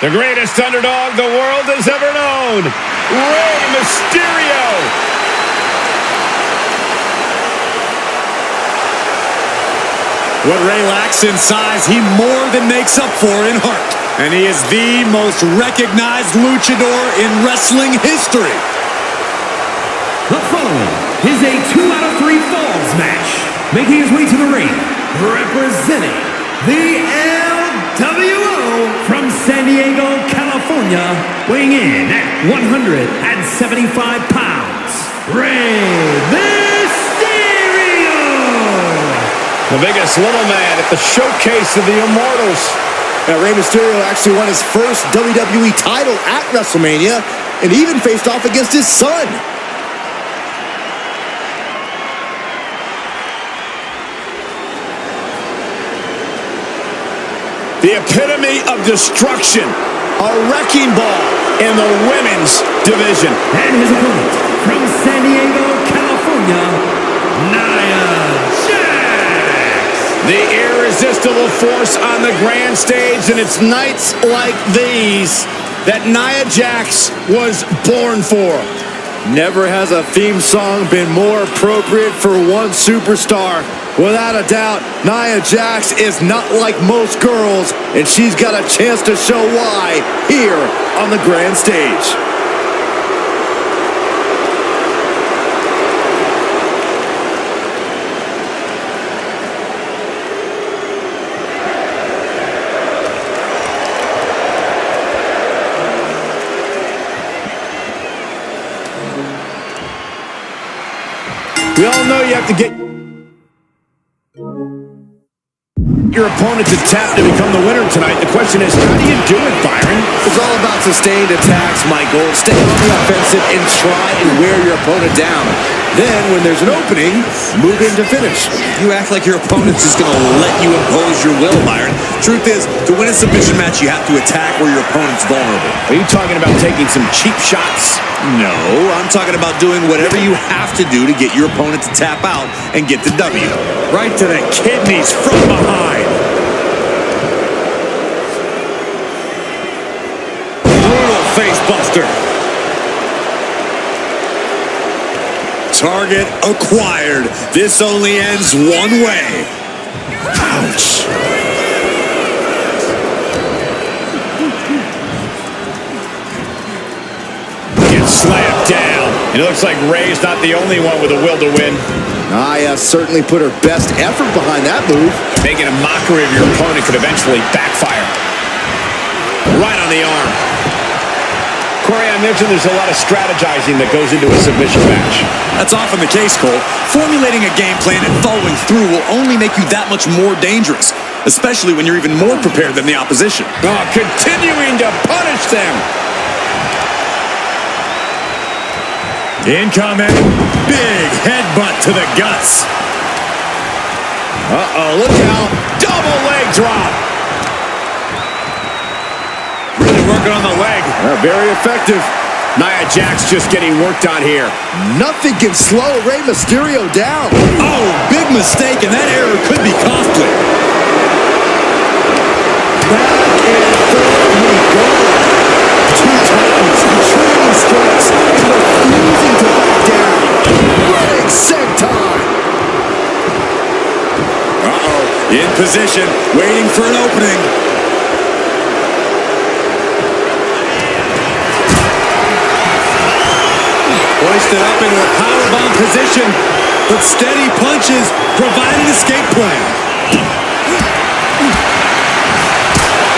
The greatest underdog the world has ever known, Rey Mysterio. What Rey lacks in size, he more than makes up for in heart. And he is the most recognized luchador in wrestling history. The following is a 2 out of 3 falls match. Making his way to the ring, representing the LWO from San Diego, California, weighing in at 175 pounds, Rey Mysterio! The biggest little man at the showcase of the Immortals. Now, Rey Mysterio actually won his first WWE title at WrestleMania and even faced off against his son. The epitome of destruction, a wrecking ball in the women's division. And his opponent from San Diego, California, Nia Jax. The irresistible force on the grand stage, and it's nights like these that Nia Jax was born for. Never has a theme song been more appropriate for one superstar. Without a doubt, Nia Jax is not like most girls, and she's got a chance to show why here on the grand stage. We all know you have to get your opponent to tap to become the winner tonight. The question is, how do you do it, Byron? It's all about sustained attacks, Michael. Stay on the offensive and try and wear your opponent down. Then, when there's an opening, move in to finish. You act like your opponent's just going to let you impose your will, Byron. Truth is, to win a submission match, you have to attack where your opponent's vulnerable. Are you talking about taking some cheap shots? No, I'm talking about doing whatever you have to do to get your opponent to tap out and get the W. Right to the kidneys from behind. Brutal face buster. Target acquired. This only ends one way. Ouch. Gets slammed down. It looks like Rey's not the only one with a will to win. Nia certainly put her best effort behind that move. Making a mockery of your opponent could eventually backfire. Right on the arm. Corey, I mentioned there's a lot of strategizing that goes into a submission match. That's often the case, Cole. Formulating a game plan and following through will only make you that much more dangerous, especially when you're even more prepared than the opposition. Oh, continuing to punish them. Incoming. Big headbutt to the guts. Uh-oh, look out. Double leg drop. Really working on the leg. Very effective. Nia Jax just getting worked on here. Nothing can slow Rey Mysterio down. Oh, big mistake, and that error could be costly. Back and forth we go. Two titans, trading strikes, and refusing to back down. Running senton. Uh-oh, in position, waiting for an opening. Hoisted up into a powerbomb position, but steady punches provide an escape plan.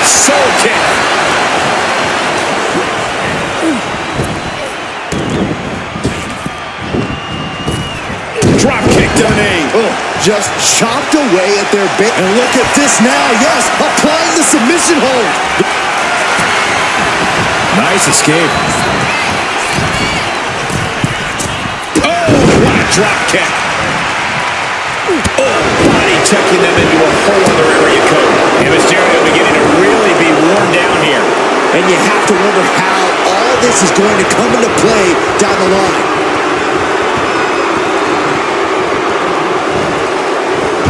Soul kick. Drop kick to the knee. Oh, just chopped away at their bait. And look at this now. Yes, applying the submission hold. Nice escape. What a drop kick. Oh, body checking them into a whole other area code. And Mysterio beginning to really be worn down here. And you have to wonder how all this is going to come into play down the line.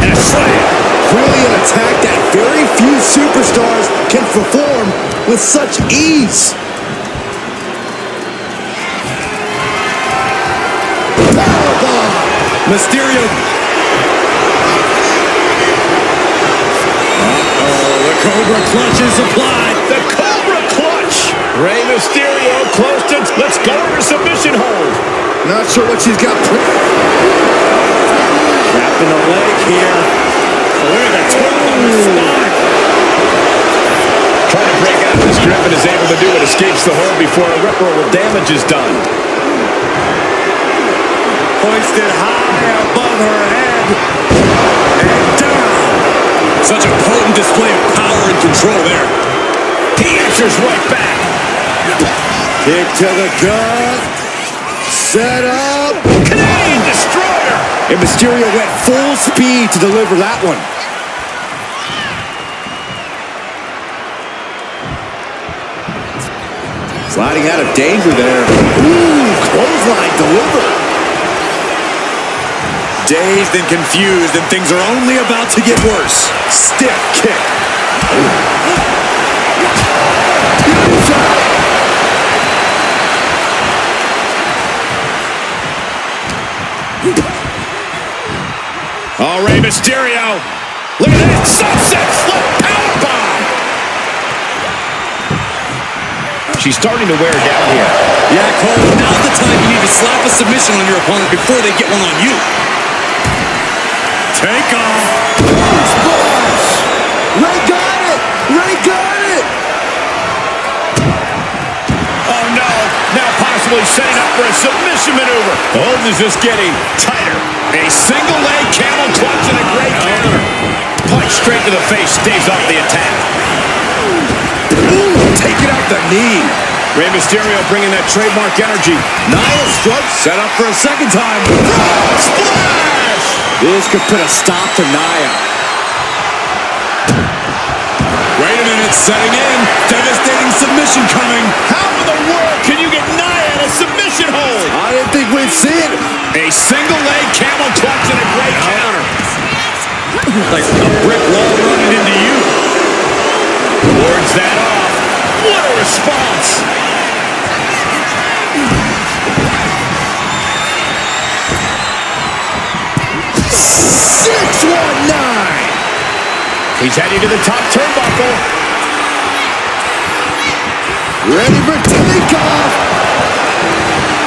And a slam. Brilliant attack that very few superstars can perform with such ease. Powerbomb! Mysterio. Uh-oh, the Cobra Clutch is applied. The Cobra Clutch. Rey Mysterio close to, let's go to her submission hold. Not sure what she's got. Trapped in the leg here. Oh, look at the 12 on the spine. Trying to break out of this grip and is able to do it. Escapes the hold before irreparable damage is done. Hoisted high above her head. And down. Such a potent display of power and control there. He answers right back. Kick to the gut. Set up. Canadian Destroyer. And Mysterio went full speed to deliver that one. Sliding out of danger there. Ooh, clothesline delivered. Dazed and confused, and things are only about to get worse. Stiff kick. Oh, Rey Mysterio. Look at that. Sunset flip powerbomb. She's starting to wear down here. Yeah, Cole, now's the time you need to slap a submission on your opponent before they get one on you. Take off. Splash. Rey got it. Rey got it. Oh, no. Now possibly setting up for a submission maneuver. Hold is just getting tighter. A single leg camel clutch and a great counter. Punch straight to the face, stays off the attack. Ooh, taking out the knee. Rey Mysterio bringing that trademark energy. Nia strikes. Set up for a second time. Splash! This could put a stop to Nia. Wait a minute, setting in. Devastating submission coming. How in the world can you get Nia in a submission hold? I didn't think we'd see it. A single leg camel clutch and a great counter. Like a brick wall running into you. Wards that off. What a response. He's heading to the top turnbuckle. Ready for takeoff.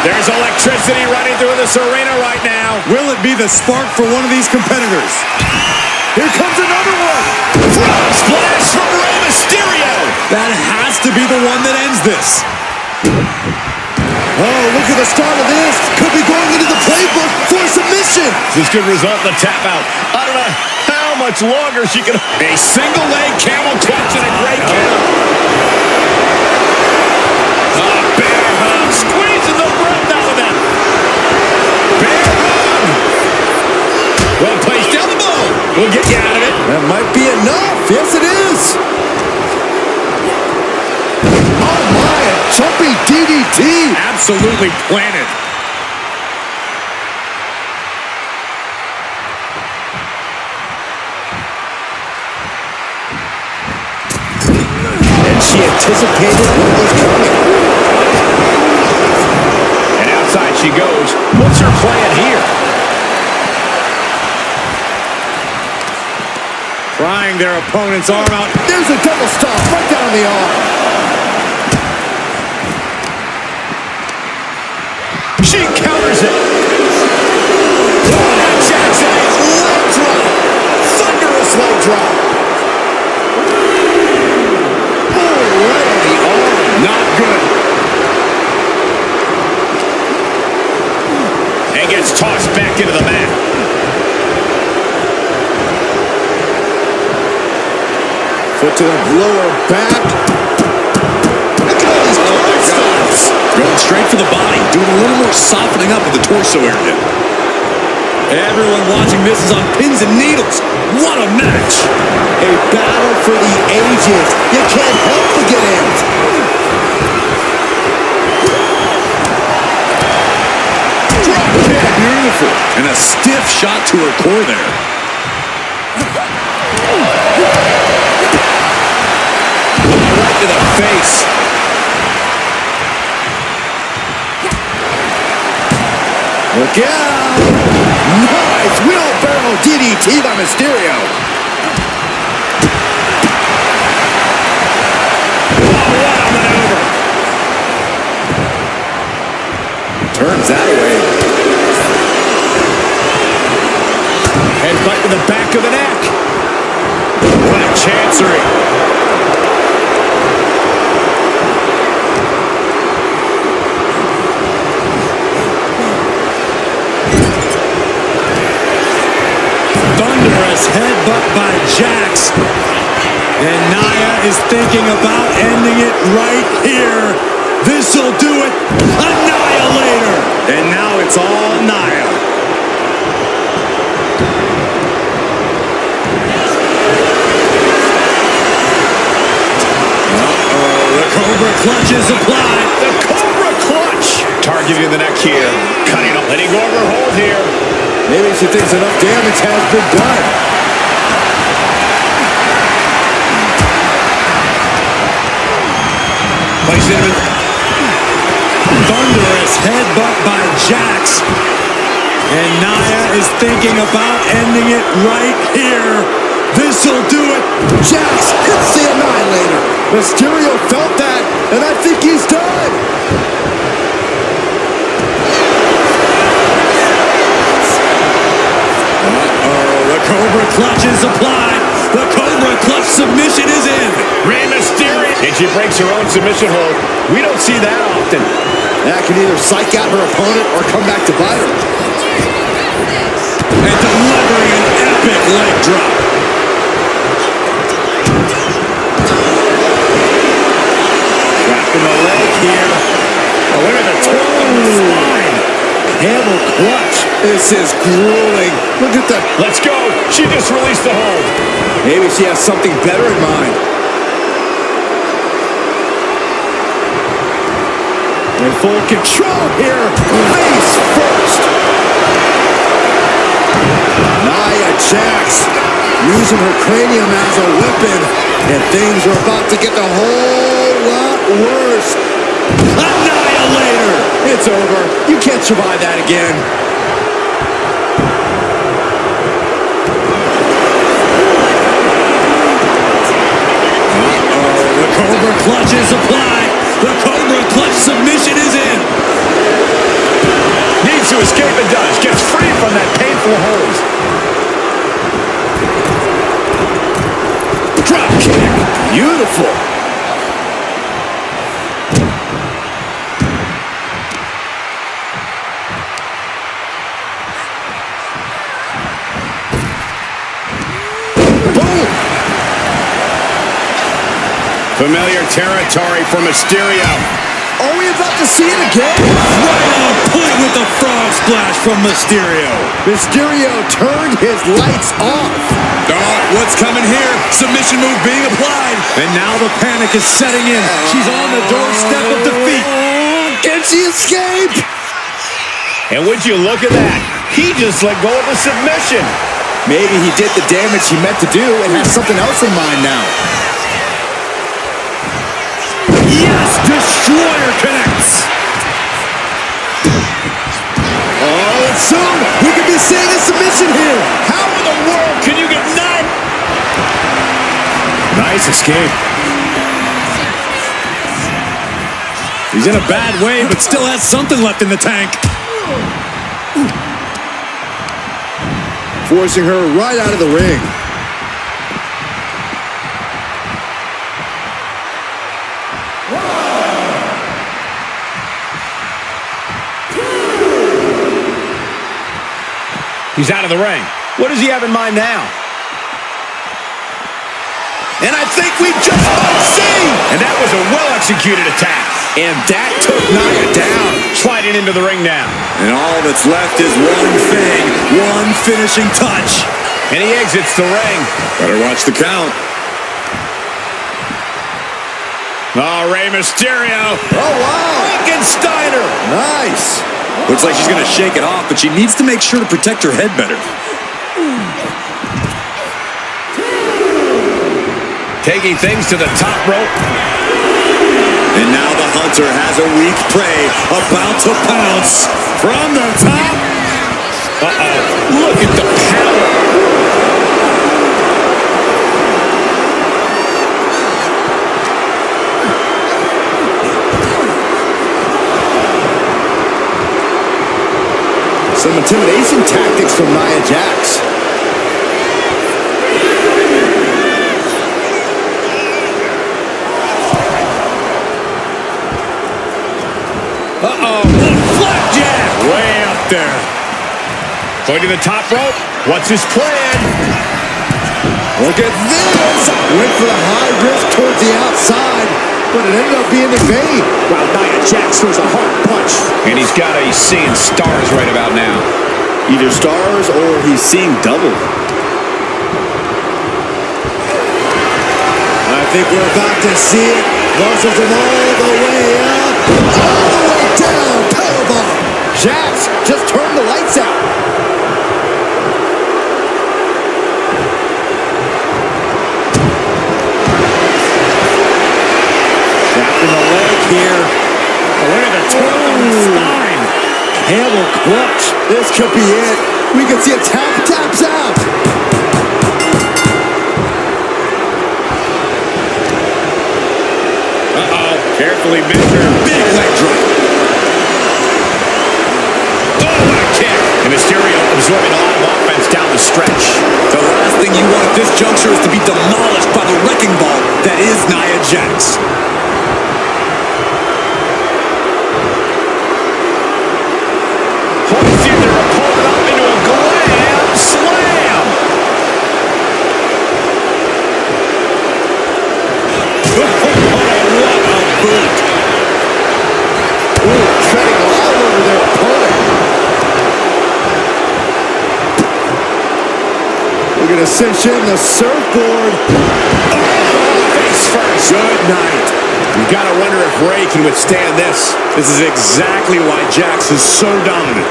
There's electricity running through this arena right now. Will it be the spark for one of these competitors? Here comes another one. Frog splash from Rey Mysterio. That has to be the one that ends this. Oh, look at the start of this. Could be going into the playbook for submission. This could result in a tap out. I don't know how much longer she can. A single leg camel clutch and a great counter. Bear hug, squeezing the breath out of them. Bear hug. Well placed elbow. We'll get you out of it. That might be enough. Yes, it is. Oh, my. A jumping DDT. Absolutely planted. And she anticipated what was coming. And outside she goes. What's her plan here? Prying their opponent's arm out. There's a double stop right down the arm. She counters it. Nia Jax, leg drop. Thunderous leg drop. Oh, right on the arm. Not good. And gets tossed back into the mat. Foot to the lower back. Look at all these stops. Going straight for the body, doing a little more softening up of the torso area. Everyone watching this is on pins and needles. What a match! A battle for the ages. You can't help but get amped. Drop kick, beautiful. And a stiff shot to her core there. face. Look out! Nice wheelbarrow DDT by Mysterio. What a maneuver. Turns that away. Headbutt to the back of the neck. What a chancery. Thunderous headbutt by Jax. And Nia is thinking about ending it right here. This'll do it. Annihilator. And now it's all Nia. The Cobra clutch is applied. The Cobra clutch. Targeting the neck here. Cutting up. Letting go of her hold here. Maybe she thinks enough damage has been done. Place it in. Thunderous headbutt by Jax. And Nia is thinking about ending it right here. This'll do it. Jax hits the Annihilator. Mysterio felt that, and I think he's done. The Cobra clutch is applied. The Cobra clutch submission is in. Rey Mysterio. And she breaks her own submission hold. We don't see that often. That can either psych out her opponent or come back to bite her. And delivering an epic leg drop. Trapping the leg here. Oh, look at the twirl on the spine. Camel clutch. This is grueling. Look at that. Let's go. She just released the hold. Maybe she has something better in mind. In full control here. Face first. Nia Jax using her cranium as a weapon. And things are about to get a whole lot worse. Annihilator. It's over. You can't survive that again. The Cobra clutch is applied. The Cobra clutch submission is in. Needs to escape and does. Gets free from that painful hold. Drop kick. Beautiful. Boom. Familiar territory for Mysterio. Are we about to see it again? Right on point with the frog splash from Mysterio. Mysterio turned his lights off. What's coming here? Submission move being applied. And now the panic is setting in. She's on the doorstep of defeat. Can she escape? And would you look at that? He just let go of the submission. Maybe he did the damage he meant to do and has something else in mind now. Yes, Destroyer connects. Oh, and soon we could be seeing a submission here. How in the world can you get 9? Nice escape. He's in a bad way, but still has something left in the tank. Forcing her right out of the ring. He's out of the ring. What does he have in mind now? And I think we just might see. And that was a well-executed attack. And that took Nia down. Sliding into the ring now. And all that's left is one thing, one finishing touch. And he exits the ring. Better watch the count. Oh, Rey Mysterio. Oh, wow. Frankensteiner. Nice. Looks like she's going to shake it off, but she needs to make sure to protect her head better. Taking things to the top rope. And now the hunter has a weak prey about to pounce from the top. Look at the power. Some intimidation tactics from Nia Jax. Flapjack! Way up there. Going to the top rope. What's his plan? Look at this! Went for the high risk towards the outside, but it ended up being in vain. Wow, Nia Jax throws a hard punch. And he's seeing stars right about now. Either stars or he's seeing double. I think we're about to see it. Muscles him all the way up, all the way down. Powerbomb. Jax just turned the lights out. Trapping the leg here. Look at the torque on the spine. Camel clutch. This could be it. We can see a taps out. Carefully measured. Big leg drop. Oh, what a kick. And Mysterio absorbing a lot of offense down the stretch. The last thing you want at this juncture is to be demolished by the wrecking ball that is Nia Jax. Hoisting their opponent up into a glam slam. What a boot. Ooh, treading all over their opponent. We're going to cinch in the surfboard. Face first. Good night. You gotta wonder if Rey can withstand this. This is exactly why Jax is so dominant.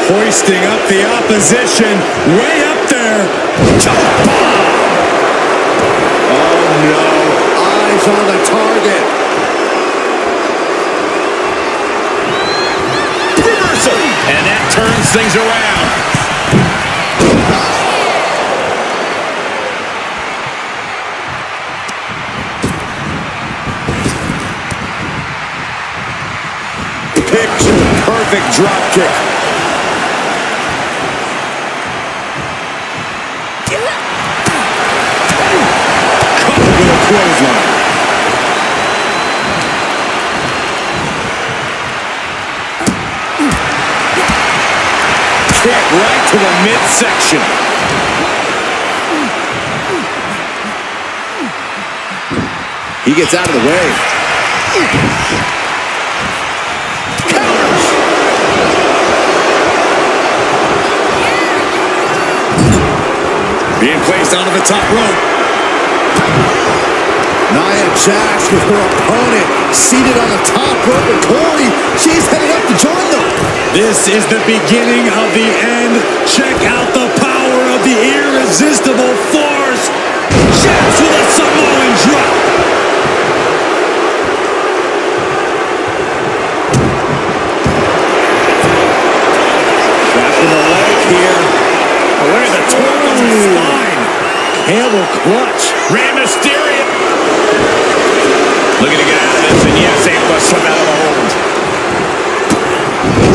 Hoisting up the opposition, way up there. Oh, no. Eyes on the target. Reversal. And that turns things around. Picture perfect drop kick. Caught with a clothesline. Kick right to the midsection. He gets out of the way. Being placed onto the top rope. Nia Jax with her opponent seated on the top rope, and Corey, she's headed up to join them. This is the beginning of the end. Check out the power of the irresistible force. Jax with a Samoan drop. Trapping the leg here. Oh, look at the torque on the spine. Camel clutch. Rey Mysterio. Looking to get out of this, and yes, able to slip out of the hold.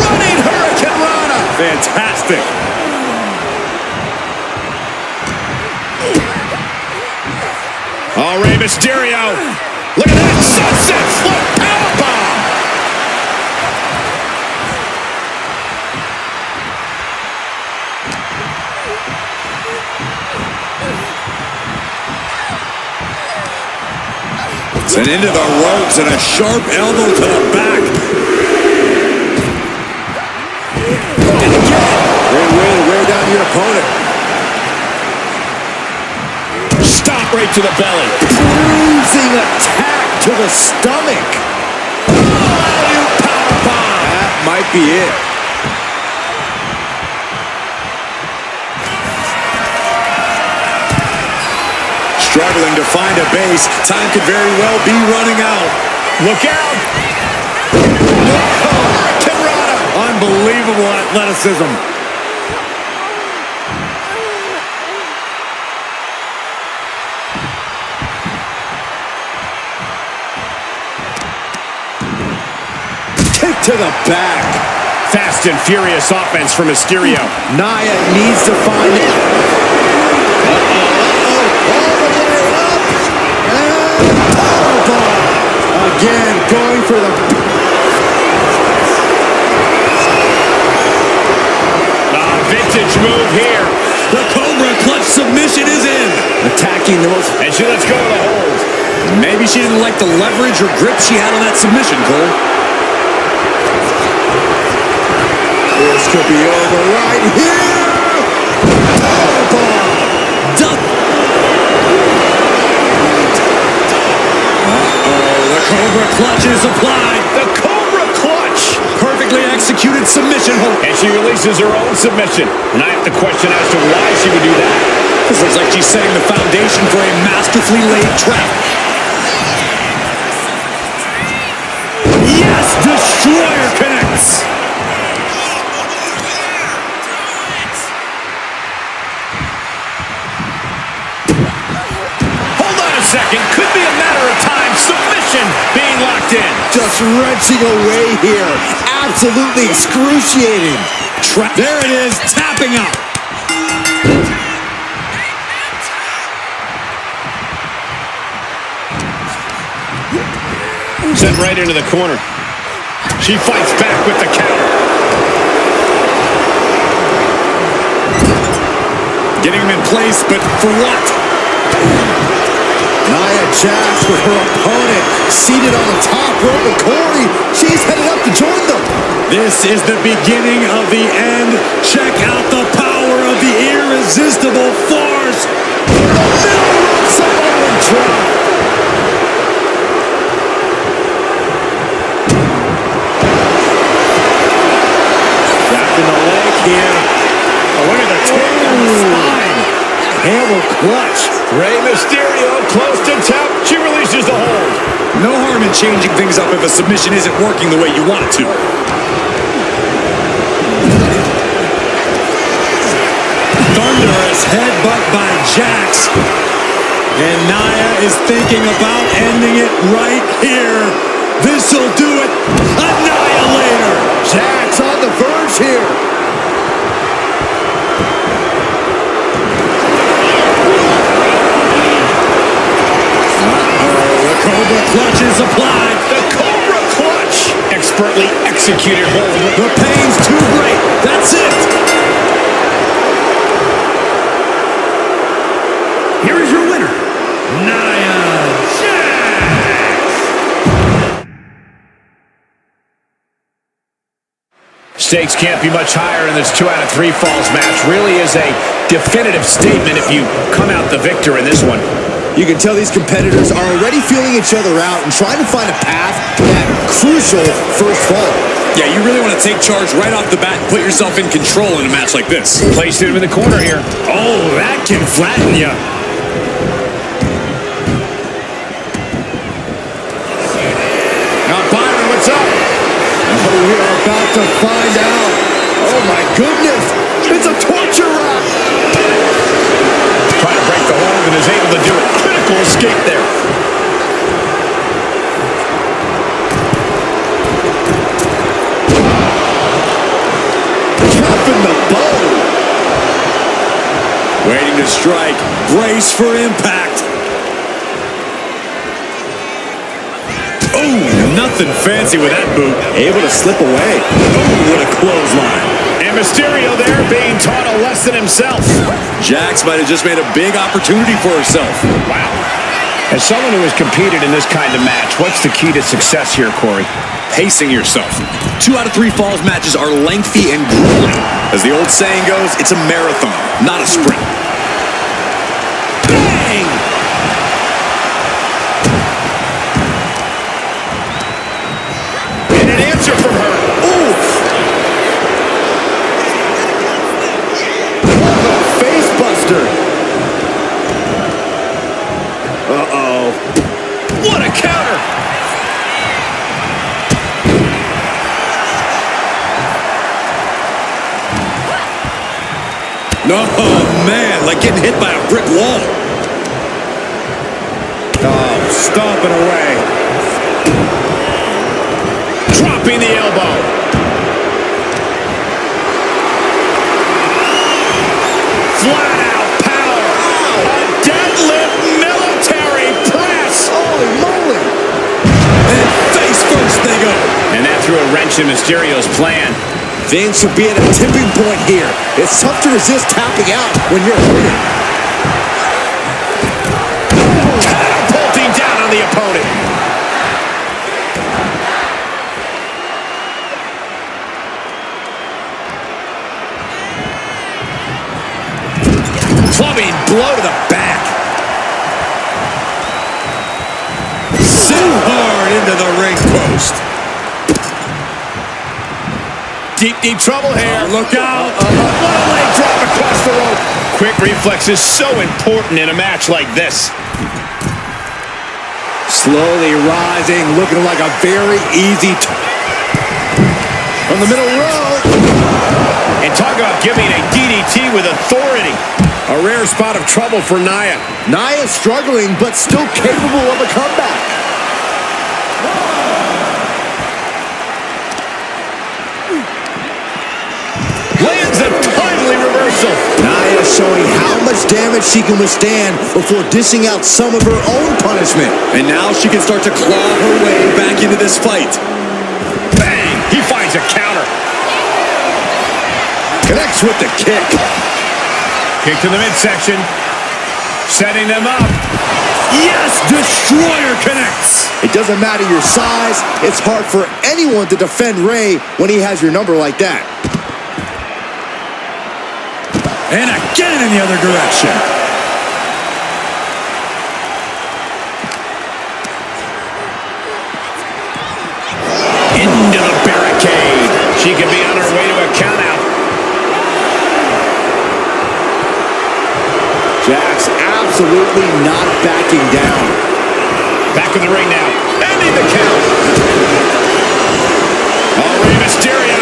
Running Hurricane Rana. Fantastic. Oh, Rey Mysterio. Look at that sunset flip powerbomb. And into the ropes and a sharp elbow to the back. And again. Great way to wear down your opponent. Stop right to the belly. Bruising attack to the stomach. Oh, powerbomb. That might be it. Struggling to find a base. Time could very well be running out. Look out! Unbelievable athleticism. Kick to the back. Fast and furious offense from Mysterio. Nia needs to find it. All the way up. And powerbomb. Again, going for the... Vintage move here. The Cobra clutch submission is in. Attacking the most... And she lets go of the hold. Maybe she didn't like the leverage or grip she had on that submission, Cole. This could be over right here. Powerbomb. The Cobra clutch is applied. The Cobra clutch. Perfectly executed submission hold. And she releases her own submission. And I have to question as to why she would do that. This looks like she's setting the foundation for a masterfully laid trap. Yes, Destroyer connects. Hold on a second. Could be a matter of time. Submission being locked in. Just wrenching away here. Absolutely excruciating. There it is, tapping out. Sent right into the corner. She fights back with the counter. Getting him in place, but for what? Nia Jax with her opponent seated on the top rope of Corey. She's headed up to join them. This is the beginning of the end. Check out the power of the irresistible force. The middle rope Samoan drop. Wrapped in the leg here. Oh, look at the take on the spine. Hammer clutch. Rey Mysterio close to tap. She releases the hold. No harm in changing things up if a submission isn't working the way you want it to. Thunderous headbutt by Jax. And Nia is thinking about ending it right here. This'll do it. Annihilator. Jax on the verge here. The Cobra clutch is applied. The Cobra clutch. Expertly executed hold. The pain's too great. That's it. Here is your winner, Nia Jax. Stakes can't be much higher in this 2 out of 3 falls match. Really is a definitive statement if you come out the victor in this one. You can tell these competitors are already feeling each other out and trying to find a path to that crucial first fall. Yeah, you really want to take charge right off the bat and put yourself in control in a match like this. Placed him in the corner here. Oh, that can flatten you. Now Byron, what's up? Oh, we are about to find out. Oh my goodness, it's a torture rack. Trying to break the hold and is able to do it. Critical escape there. Dropping the bow. Waiting to strike. Brace for impact. Oh, nothing fancy with that boot. Able to slip away. Oh, what a clothesline. And Mysterio there being taught a lesson himself. Jax might have just made a big opportunity for herself. Wow. As someone who has competed in this kind of match, what's the key to success here, Corey? Pacing yourself. 2 out of 3 falls matches are lengthy and grueling. As the old saying goes, it's a marathon, not a sprint. Bang! And an answer from her. Oof. Face buster. Uh-oh. What a counter! Oh, man, like getting hit by a brick wall. Oh, stomping away. Dropping the elbow. Flat out power. A deadlift military press. Holy moly. And face first they go. And that threw a wrench in Mysterio's plan. Things should be at a tipping point here. It's tough to resist tapping out when you're hurting. Catapulting down on the opponent. Clubbing blow to the back. So hard into the ring post. Deep trouble here. Look out. What a leg drop across the rope. Quick reflexes so important in a match like this. Slowly rising, looking like a very easy from the middle row. And talk about giving a DDT with authority. A rare spot of trouble for Nia. Nia struggling, but still capable of a comeback. Lands a timely reversal. Nia showing how much damage she can withstand before dishing out some of her own punishment. And now she can start to claw her way back into this fight. Bang! He finds a counter. Connects with the kick. Kick to the midsection. Setting them up. Yes, Destroyer connects. It doesn't matter your size. It's hard for anyone to defend Rey when he has your number like that. And again in the other direction. Into the barricade. She can be on her way to a countout. Jax absolutely not backing down. Back in the ring now. Ending the count. Oh, Rey Mysterio.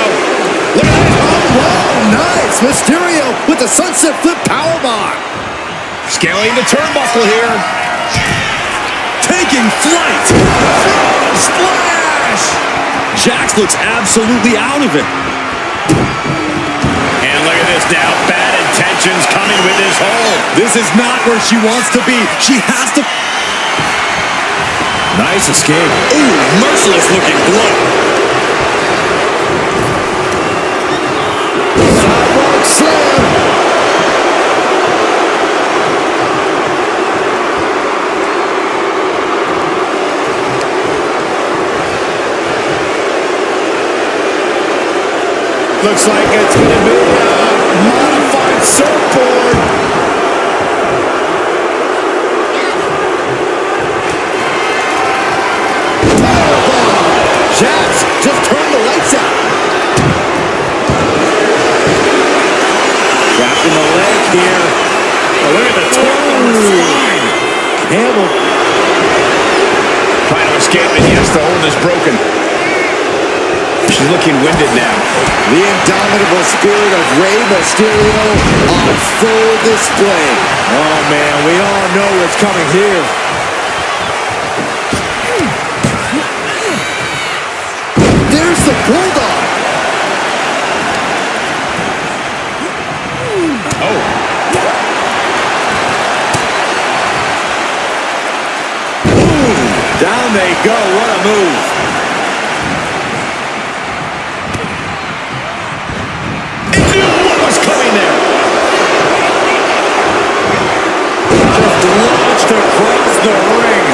Look at that. Oh, nice. Mysterio with the sunset flip powerbomb. Scaling the turnbuckle here. Taking flight. Splash. Jax looks absolutely out of it. And look at this now. Bad intentions coming with this hold. This is not where she wants to be. She has to... Nice escape. Ooh, merciless looking blow. Sidewalk slam. Looks like it's going to be a modified surfboard. Jax just turned the lights out. Trapped in the leg here. Oh, look at the twirl on the spine. Campbell. Trying to escape, and yes, the hold is broken. She's looking winded now. The indomitable spirit of Rey Mysterio on full display. Oh, man, we all know what's coming here. There's the Bulldog. Oh. Down they go. What a move. Coming there. Just launched across the ring.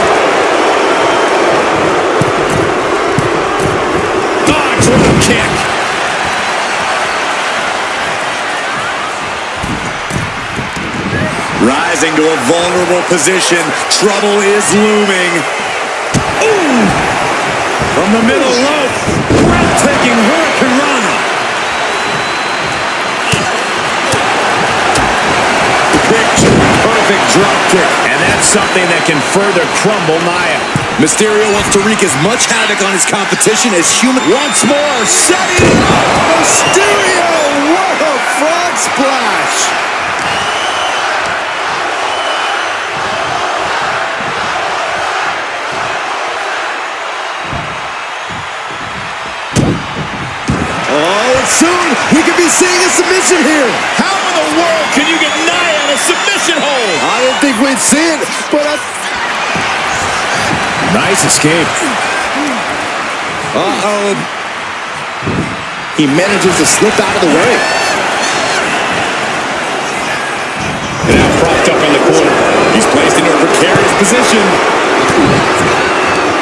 Dodge with a kick. Rising to a vulnerable position. Trouble is looming. Ooh! From the middle rope. Breathtaking Hurricane Rana. Picture perfect. Perfect drop kick. And that's something that can further crumble Nia. Mysterio wants to wreak as much havoc on his competition as human. Once more, setting it up. Mysterio! What a frog splash! Oh, soon we could be seeing a submission here. How in the world can you get Nia in a submission hold? I didn't think we'd see it, but Nice escape. uh-oh. He manages to slip out of the way. Now propped up in the corner. He's placed in a precarious position.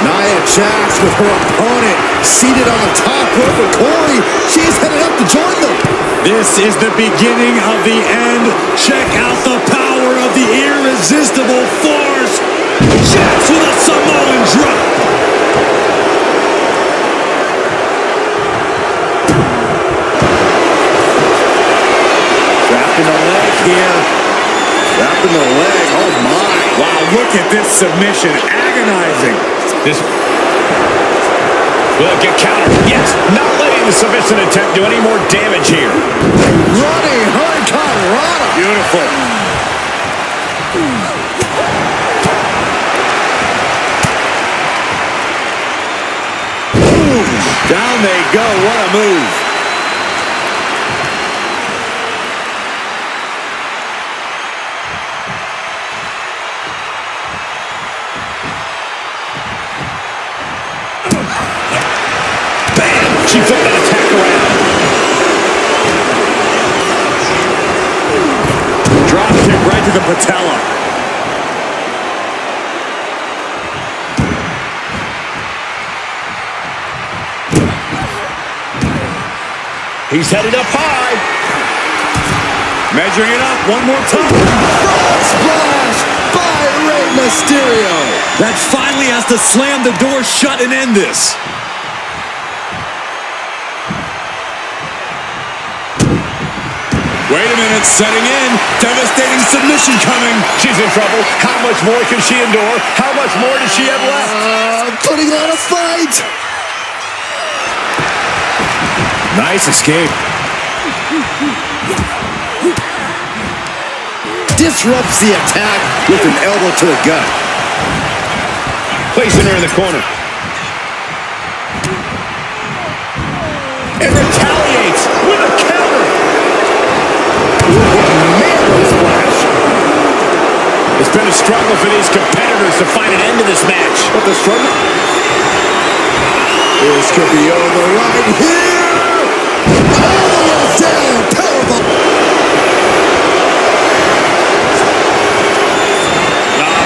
Nia Jax with her opponent seated on the top rope with Corey. She's headed up to join them. This is the beginning of the end. Check out the power of the irresistible force. Jax with a Samoan drop. Wrapping the leg here. Wrapping the leg. Oh, my. Wow, look at this submission. Agonizing. This will get countered. Yes, not letting the submission attempt do any more damage here. Running Hurricanrana. Beautiful. Boom. Down they go. What a move. She flipped that attack around. Drop kick right to the patella. He's headed up high. Measuring it up one more time. Frog splash by Rey Mysterio. That finally has to slam the door shut and end this. Wait a minute, setting in. Devastating submission coming. She's in trouble. How much more can she endure? How much more does she have left? Putting on a fight. Nice escape. Disrupts the attack with an elbow to the gut. Placing her in the corner. And retaliates with a counter. Man, splash. It's been a struggle for these competitors to find an end to this match. But the struggle. This could be over right here. All the way down. Powerbomb.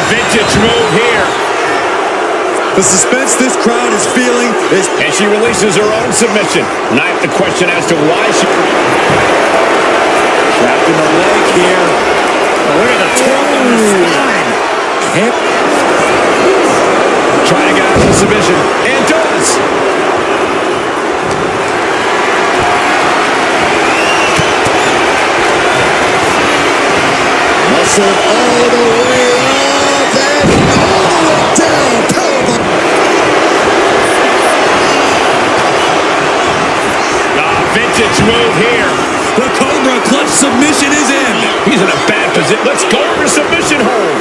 Vintage move here. The suspense this crowd is feeling is... And she releases her own submission. And I have to question as to why she... Trapped in the leg here. Oh, look at the torque on the spine. Trying to get out of the submission. And does. Muscle all the way up and all the way down. Powerbomb. Vintage move here. The Cobra clutch submission is in. He's in a bad position. Let's go for a submission hold.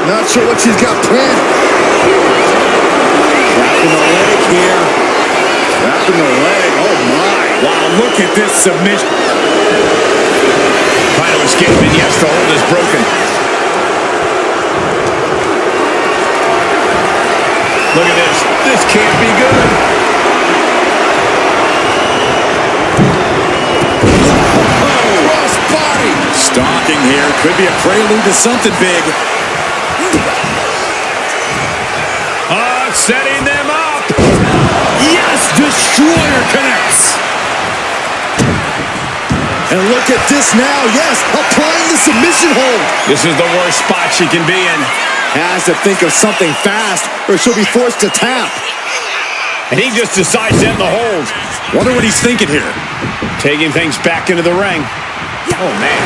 Not sure what she's got planned. Wrapping the leg here. Wrapping the leg. Oh, my. Wow, look at this submission. Trying to escape, and yes, the hold is broken. Look at this. This can't be good. Stalking here. Could be a prelude to something big. Setting them up. Yes, Destroyer connects. And look at this now. Yes, applying the submission hold. This is the worst spot she can be in. Has to think of something fast or she'll be forced to tap. And he just decides to end the hold. Wonder what he's thinking here. Taking things back into the ring. Oh, man.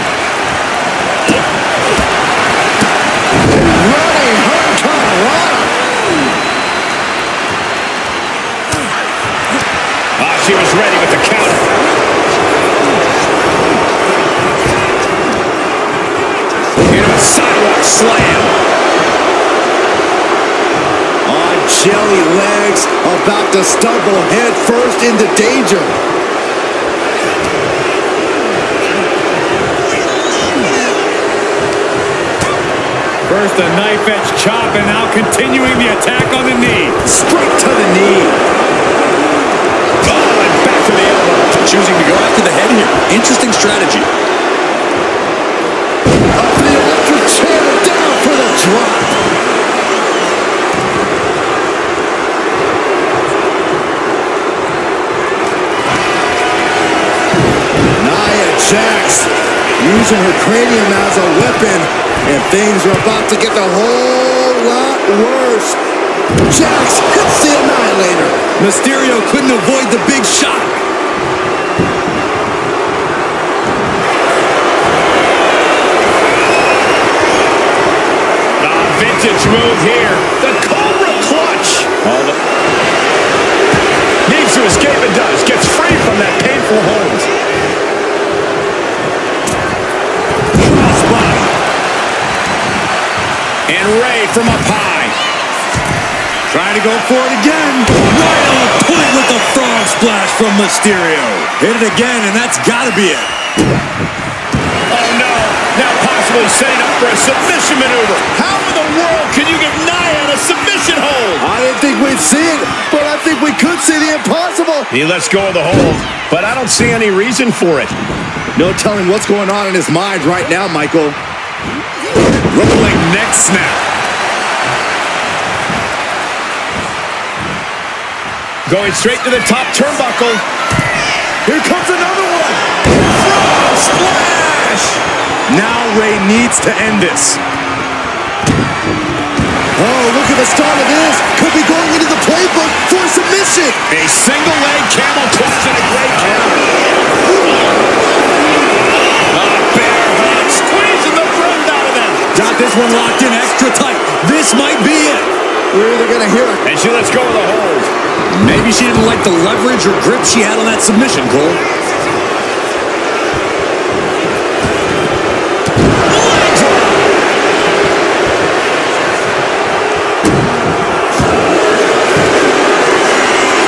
was ready with the counter. Into a sidewalk slam. On jelly legs, about to stumble head first into danger. First a knife-edge chop, and now continuing the attack on the knee. Straight to the knee. Oh, and back to the elbow. Choosing to go after the head here. Interesting strategy. Up the electric chair, down for the drop. Nia Jax using her cranium as a weapon, and things are about to get a whole lot worse. Jax hits the Annihilator. Mysterio couldn't avoid the big shot. Vintage move here. The Cobra Clutch. Needs to escape and does. Gets free from that painful hold. Crossbody. And Rey from up high. Trying to go for it again. Right on point with the frog splash from Mysterio. Hit it again, and that's got to be it. Oh, no. Now possibly setting up for a submission maneuver. How in the world can you give Nia a submission hold? I didn't think we'd see it, but I think we could see the impossible. He lets go of the hold, but I don't see any reason for it. No telling what's going on in his mind right now, Michael. Rolling neck snap. Going straight to the top turnbuckle. Here comes another one. Frog splash! Now Rey needs to end this. Oh, look at the start of this. Could be going into the playbook for submission. A single leg camel clutch and a great counter. A bear hug, squeezing the breath out of them. Got this one locked in extra tight. This might be it. We're either going to hear it. And she lets go of the hold. Maybe she didn't like the leverage or grip she had on that submission, Cole.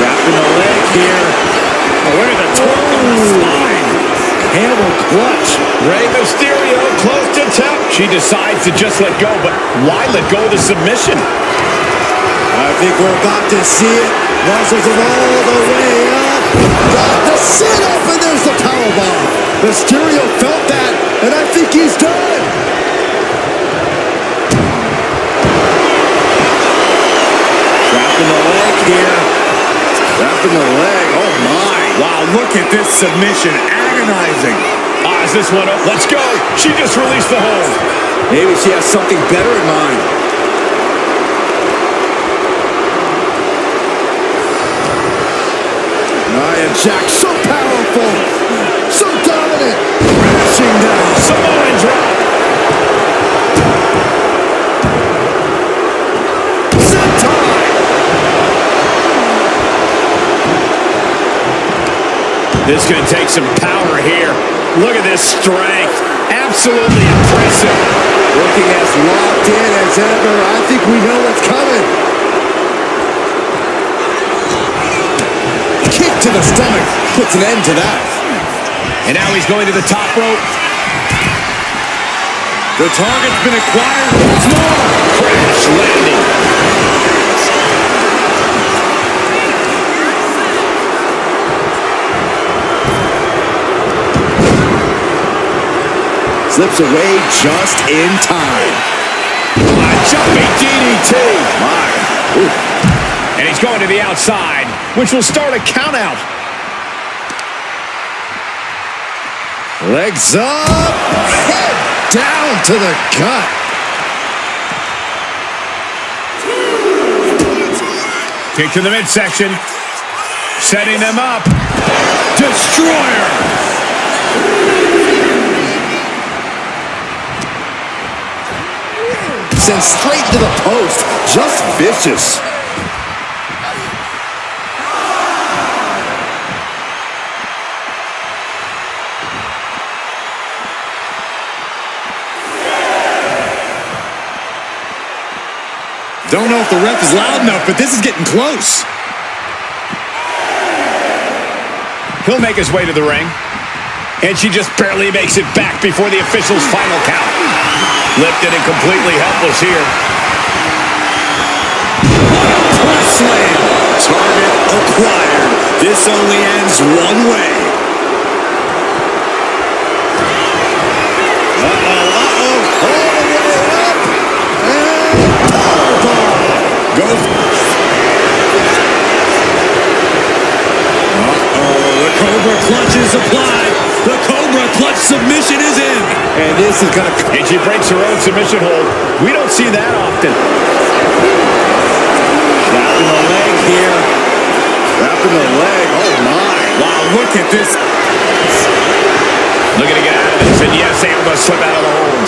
Wrapping the leg here. Oh, look at the torque on the spine. Camel clutch. Rey Mysterio close to tap. She decides to just let go, but why let go of the submission? I think we're about to see it. Muscles it all the way up. Got the sit up, and there's the powerbomb. Mysterio felt that, and I think he's done. Wrapping the leg here. Wrapping the leg. Oh, my. Wow, look at this submission. Agonizing. Is this one up? Let's go. She just released the hold. Maybe she has something better in mind. Nia Jax, so powerful, so dominant, crashing down. Samoan drop. Sentai. This is going to take some power here. Look at this strength. Absolutely impressive. Looking as locked in as ever. I think we know what's coming. Kick to the stomach puts an end to that. And now he's going to the top rope. The target's been acquired once more. Crash landing. Slips away just in time. A jumping DDT. My. Ooh. And he's going to the outside, which will start a count out. Legs up. Head down to the gut. Kick to the midsection. Setting them up. Destroyer. Sent straight to the post. Just vicious. Don't know if the ref is loud enough, but this is getting close. He'll make his way to the ring. And she just barely makes it back before the official's final count. Lifted and completely helpless here. Press slam. Target acquired. This only ends one way. All the way up. And powerbomb. Goes. The Cobra clutch is applied. The Cobra clutch submission is in. And this is going to... And she breaks her own submission hold. We don't see that often. Wrapping the leg here. Wrapping the leg. Oh, my. Wow, look at this. Looking to get out of this. And yes, able to slip out of the hold.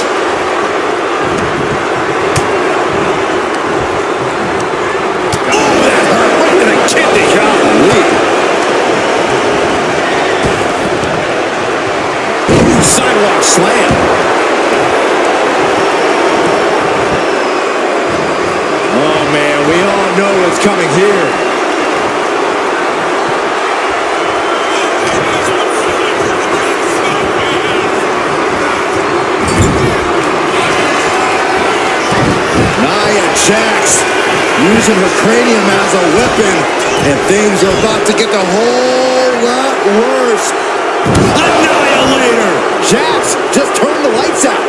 Oh, that hurt. Right to the kidney. Golly. Sidewalk slam. Oh, man, we all know what's coming here. Nia Jax using her cranium as a weapon, and things are about to get a whole lot worse. Annihilator. Jax just turned the lights out.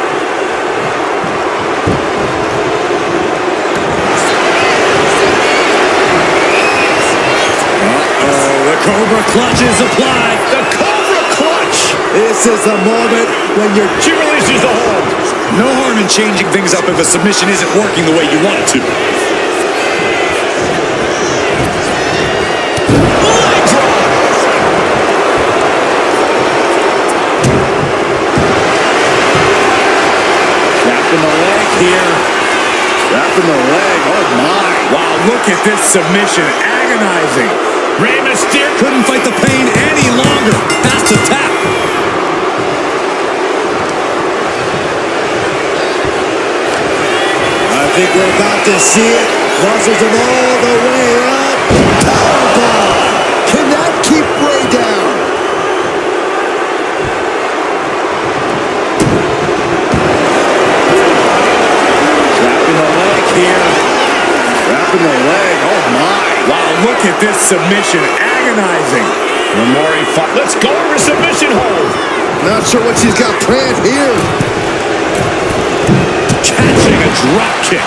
The Cobra clutch is applied. The Cobra clutch. This is the moment when She releases the hold. No harm in changing things up if a submission isn't working the way you want it to. Leg drop. Wrapping the leg here. wrapping the leg. Oh, my. Wow, look at this submission. Agonizing. Rey Mysterio Couldn't fight the pain any longer. Has to tap. I think we're about to see it. Crosses him all the way up. Powerbomb. Can that keep Rey down? Wrapping the leg here. Wrapping the leg. Oh, my. Wow, look at this submission. Agonizing. The more he fought. Let's go over submission hold. Not sure what she's got planned here. Catching a drop kick.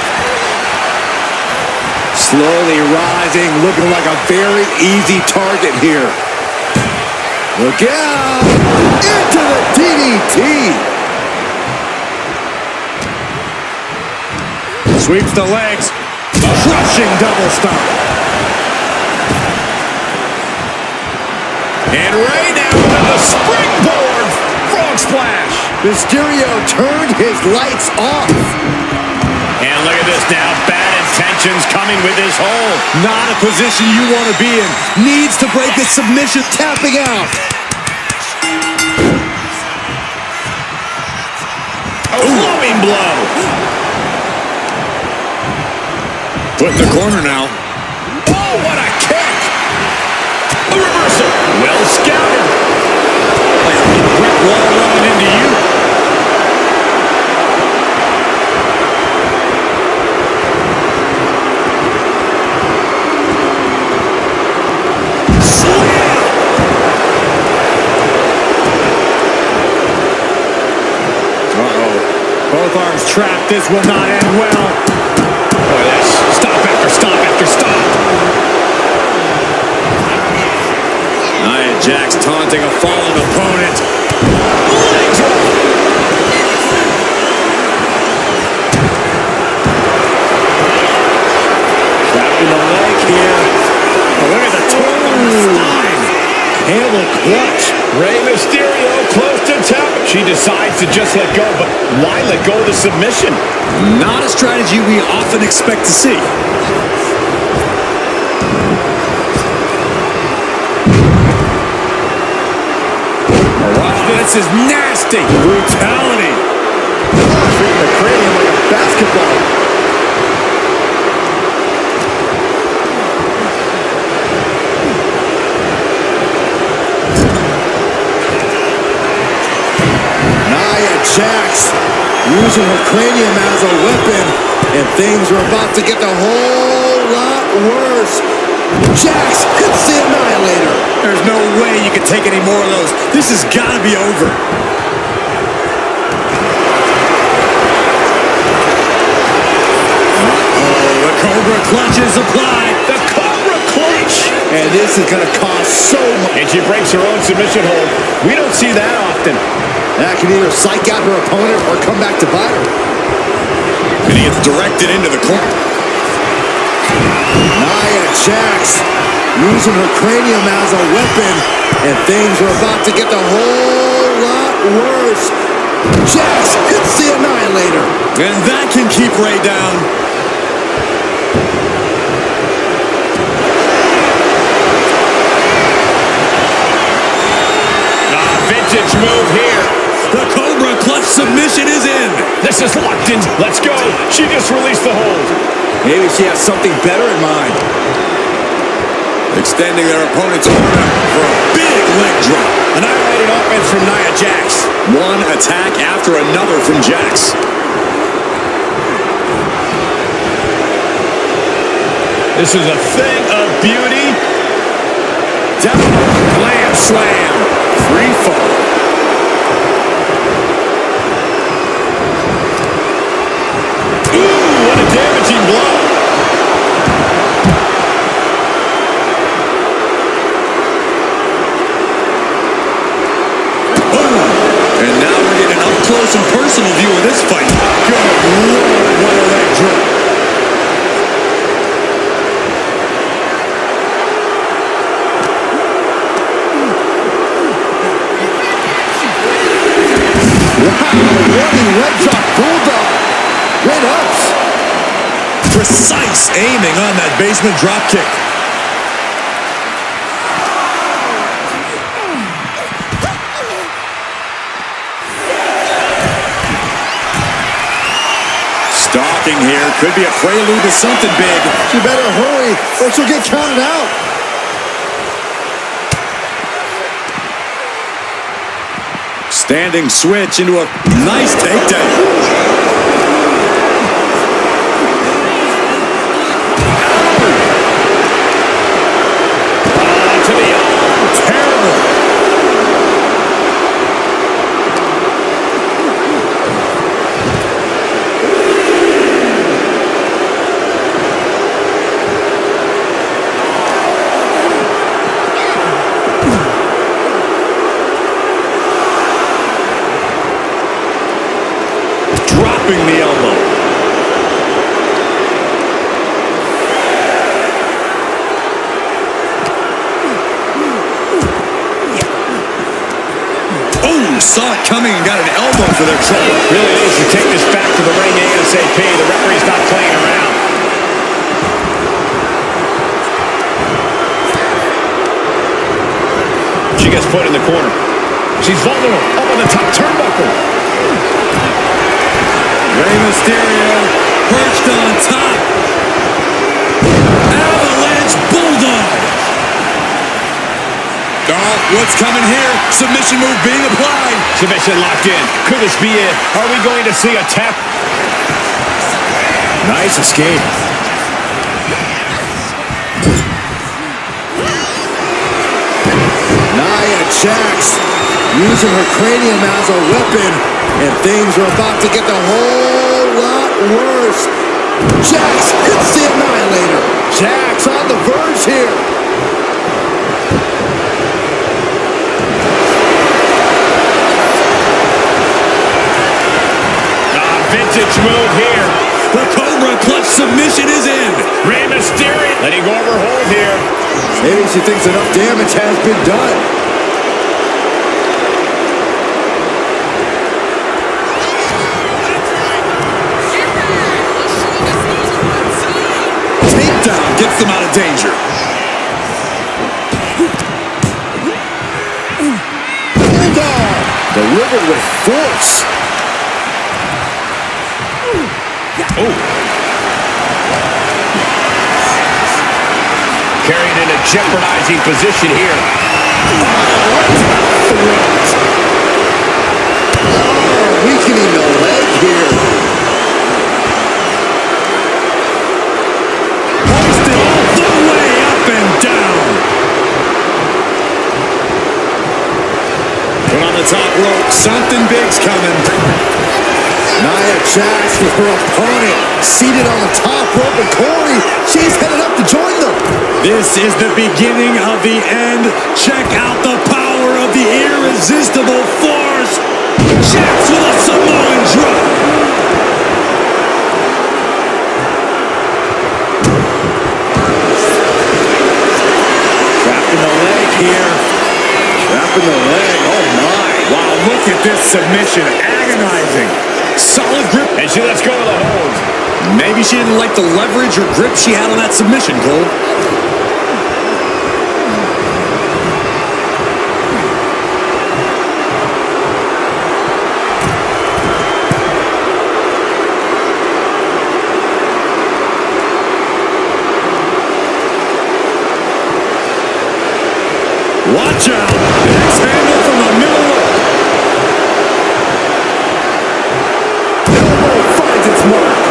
Slowly rising, looking like a very easy target here. Look out! Into the DDT! Sweeps the legs. Crushing double stomp. And Rey now with the springboard frog splash. Mysterio turned his lights off. And look at this now. Bad intentions coming with his hold. Not a position you want to be in. Needs to break his submission. Tapping out. A flowing blow. Put in the corner now. Oh, what a kick. A reversal. Well scouted. Like a brick wall running into you. Both arms trapped. This will not end well. Look at this. Stop after stop after stop. Nia Jax taunting a fallen opponent. Leg drop. Trapping the leg here. Oh, look at the torn on the spine. Hammer clutch. Rey Mysterio close to tap. She decides to just let go, but why let go of the submission? Not a strategy we often expect to see. Watch this is nasty. Brutality. Treating the cranium like a basketball. Jax using her cranium as a weapon, and things are about to get a whole lot worse. Jax hits the Annihilator. There's no way you can take any more of those. This has got to be over. The Cobra Clutch is applied. The Cobra Clutch. And this is going to cost so much. And she breaks her own submission hold. We don't see that often. That can either psych out her opponent or come back to bite her. And he gets directed into the corner. Nia Jax using her cranium as a weapon, and things are about to get a whole lot worse. Jax hits the Annihilator. And that can keep Rey down. Vintage move here. The Cobra Clutch submission is in. This is locked in. Let's go. She just released the hold. Maybe she has something better in mind. Extending their opponent's arm for a big leg drop. Annihilated offense from Nia Jax. One attack after another from Jax. This is a thing of beauty. Down, glam slam, free fall. Ooh, what a damaging blow. And now we're getting an up-close and personal view of this fight. Good Lord, what a leg drop. Wow, running leg drop bulldog. Red ups. Precise aiming on that basement drop kick. Stalking here could be a prelude to something big. She better hurry or she'll get counted out. Standing switch into a nice takedown. To the arm. Terrible. Dropping the elbow. Oh, saw it coming and got an elbow for their trouble. Really needs to take this back to the ring ASAP. The referee's not playing around. She gets put in the corner. She's vulnerable. Up on the top turnbuckle. Rey Mysterio perched on top. Avalanche Bulldog. Oh, what's coming here? Submission move being applied. Submission locked in. Could this be it? Are we going to see a tap? Nice escape. Nia Jax using her cranium as a weapon, and things are about to get a whole lot worse. Jax hits the Annihilator. Jax on the verge here. Vintage move here. The Cobra Clutch submission is in. Rey Mysterio letting go of her hold here. Maybe she thinks enough damage has been done. Takedown gets them out of danger. Bulldog delivered with force. Oh. Carried in a jeopardizing position here. Oh, weakening the leg here. Hoisted all the way up and down. Put on the top rope. Something big's coming. Nia Jax with her opponent seated on the top rope, and Corey, she's headed up to join them. This is the beginning of the end. Check out the power of the irresistible force. Jax with a Samoan drop. Trapping the leg here. Trapping the leg. Oh, my. Wow, look at this submission. Agonizing. Solid grip. And she lets go of the hold. Maybe she didn't like the leverage or grip she had on that submission, Cole. Watch out. Next handle from the middle rope. Elbow finds its mark.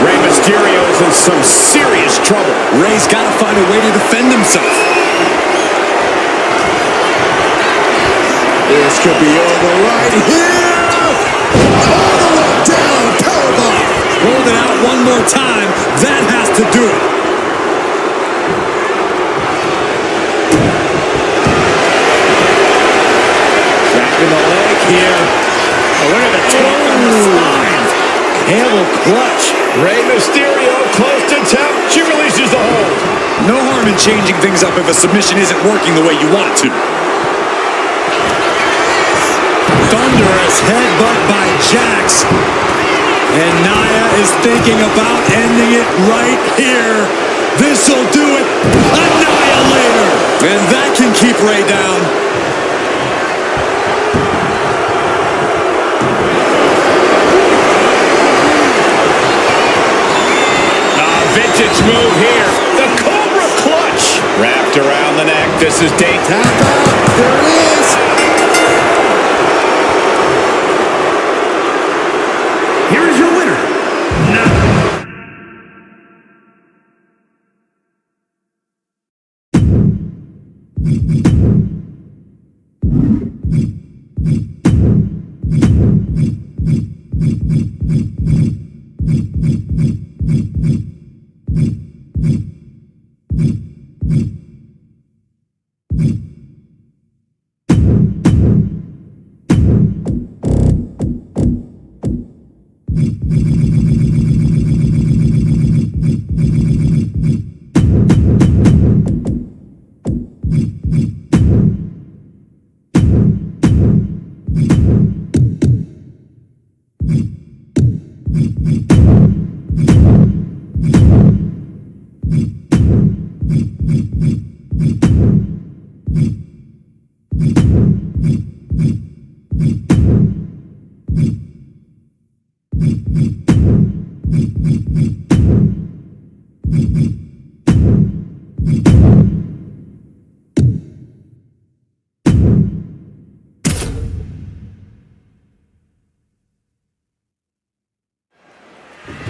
Rey Mysterio is in some serious trouble. Rey's got to find a way to defend himself. This could be over right here. All the way down. Powerbomb. Hold it out one more time. That has to do it. Trapping the leg here. Oh, look at the torque on the spine. Camel clutch. Rey Mysterio close to tap. She releases the hold. No harm in changing things up if a submission isn't working the way you want it to. Thunderous headbutt by Jax. And Nia is thinking about ending it right here. This'll do it. Annihilator. And that can keep Rey down. Vintage move here. The Cobra Clutch. Wrapped around the neck. This is Date. Tap out. There it is. Here is your winner.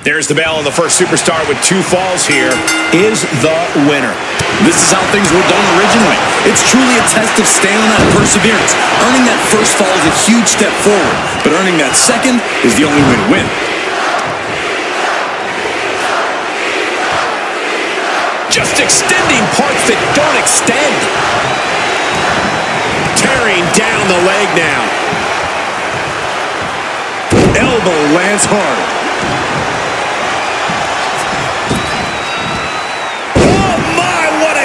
There's the bell, and the first superstar with 2 falls here is the winner. This is how things were done originally. It's truly a test of stamina and perseverance. Earning that first fall is a huge step forward, but earning that second is the only way to win. Just extending parts that don't extend. Tearing down the leg now. Elbow lands hard.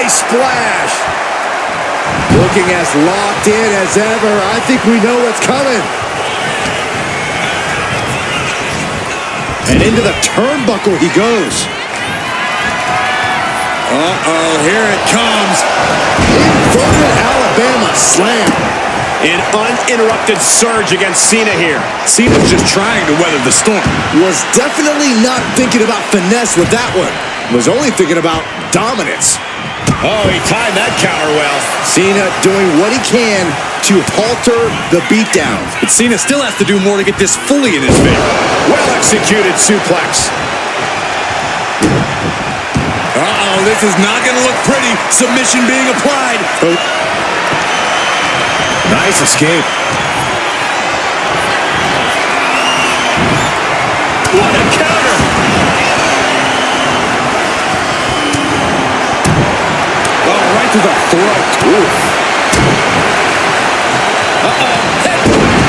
Splash. Looking as locked in as ever. I think we know what's coming. And into the turnbuckle he goes. Uh-oh, here it comes. Inverted Alabama slam. An uninterrupted surge against Cena here. Cena's just trying to weather the storm. Was definitely not thinking about finesse with that one. was only thinking about dominance. Oh, he timed that counter well. Cena doing what he can to halter the beatdown. But Cena still has to do more to get this fully in his favor. Well-executed suplex. Uh-oh, this is not going to look pretty. Submission being applied. Oh. Nice escape. What a counter! Oh, right to the throat. Ooh. Uh-oh. Hey.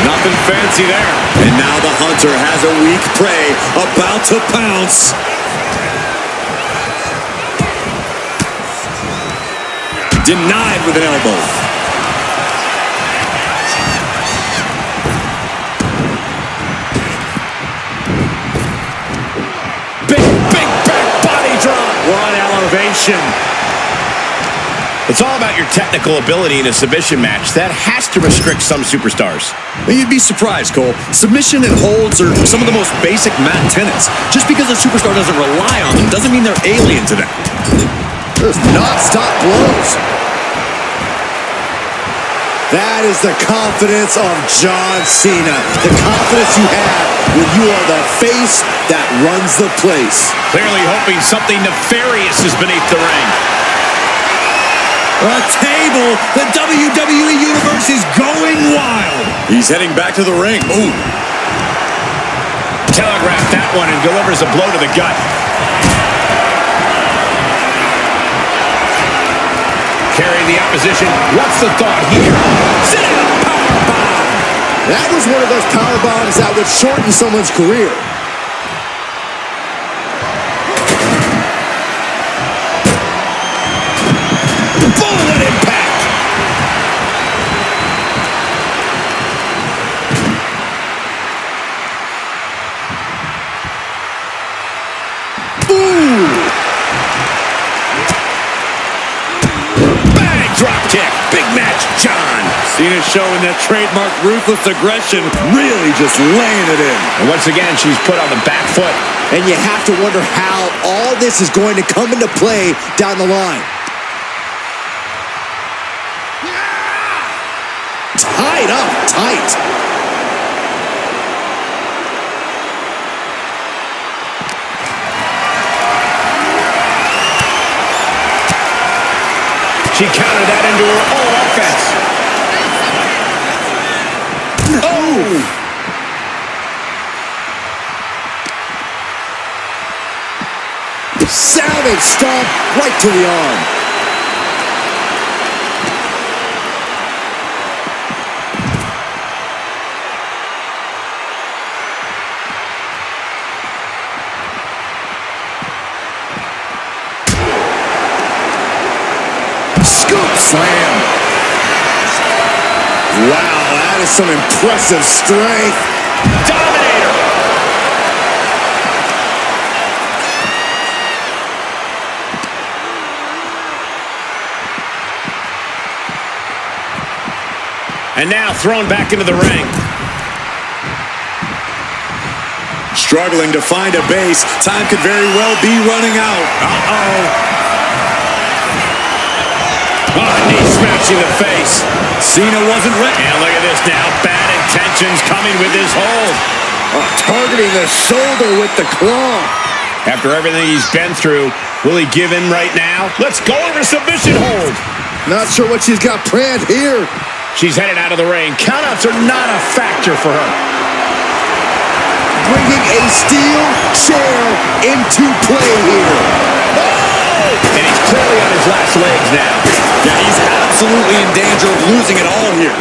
Nothing fancy there. And now the hunter has a weak prey about to pounce. Denied with an elbow. Big back body drop. What elevation. It's all about your technical ability in a submission match. That has to restrict some superstars. You'd be surprised, Cole. Submission and holds are some of the most basic mat tenets. Just because a superstar doesn't rely on them doesn't mean they're alien to them. There's non-stop blows. That is the confidence of John Cena. The confidence you have when you are the face that runs the place. Clearly hoping something nefarious is beneath the ring. A table. The WWE Universe is going wild. He's heading back to the ring. Ooh. Telegraphed that one and delivers a blow to the gut. Carrying the opposition. What's the thought here? Sit down, powerbomb. That was one of those power bombs that would shorten someone's career. Bullet impact. Ooh! Bang drop kick. Big match, John. Cena showing that trademark ruthless aggression, really just laying it in. And once again, she's put on the back foot. And you have to wonder how all this is going to come into play down the line. Tied up tight. She countered that into her own offense. Oh! Savage stomp right to the arm. Scoop slam. Wow, that is some impressive strength. Dominator. And now thrown back into the ring. Struggling to find a base. Time could very well be running out. Uh-oh. Oh, knee smashing the face. Cena wasn't ready. And look at this now. Bad intentions coming with his hold. Targeting the shoulder with the claw. After everything he's been through, will he give in right now? Let's go over submission hold. Not sure what she's got planned here. She's headed out of the ring. Countouts are not a factor for her. Bringing a steel chair into play here. Oh! And he's clearly on his last legs now. Yeah, he's absolutely in danger of losing it all here.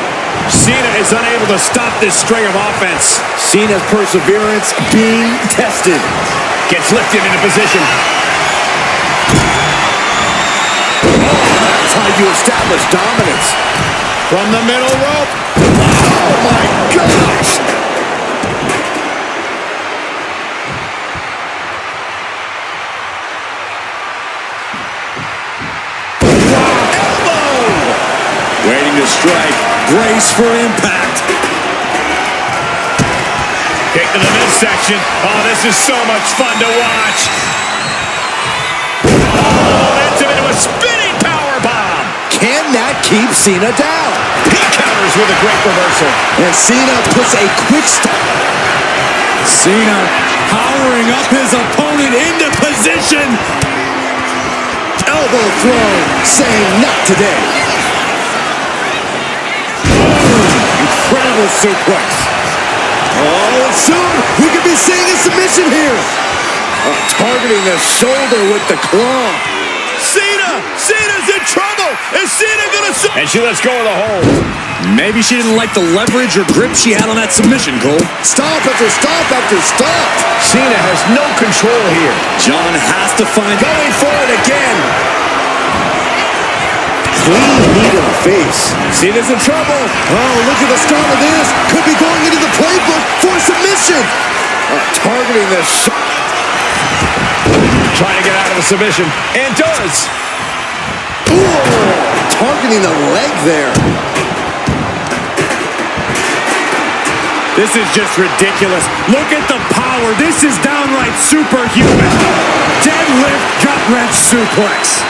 Cena is unable to stop this string of offense. Cena's perseverance being tested. Gets lifted into position. That's how you establish dominance. From the middle rope. Oh my gosh! Waiting to strike. Brace for impact. Kick to the midsection. Oh, this is so much fun to watch. Cena down. He counters with a great reversal. And Cena puts a quick stop. Cena powering up his opponent into position. Elbow throw, saying not today. Incredible suplex. Oh, and soon we could be seeing a submission here. Targeting the shoulder with the claw. Cena's in trouble. Is Cena gonna... And she lets go of the hold. Maybe she didn't like the leverage or grip she had on that submission, Cole. Stop after stop after stop. Cena has no control here. John has to find... Going for it again. Clean knee to the face. Cena's in trouble. Oh, look at the start of this. Could be going into the playbook for submission. Targeting the Trying to get out of the submission. And does. Ooh, targeting the leg there. This is just ridiculous. Look at the power. This is downright superhuman. Deadlift gut wrench suplex.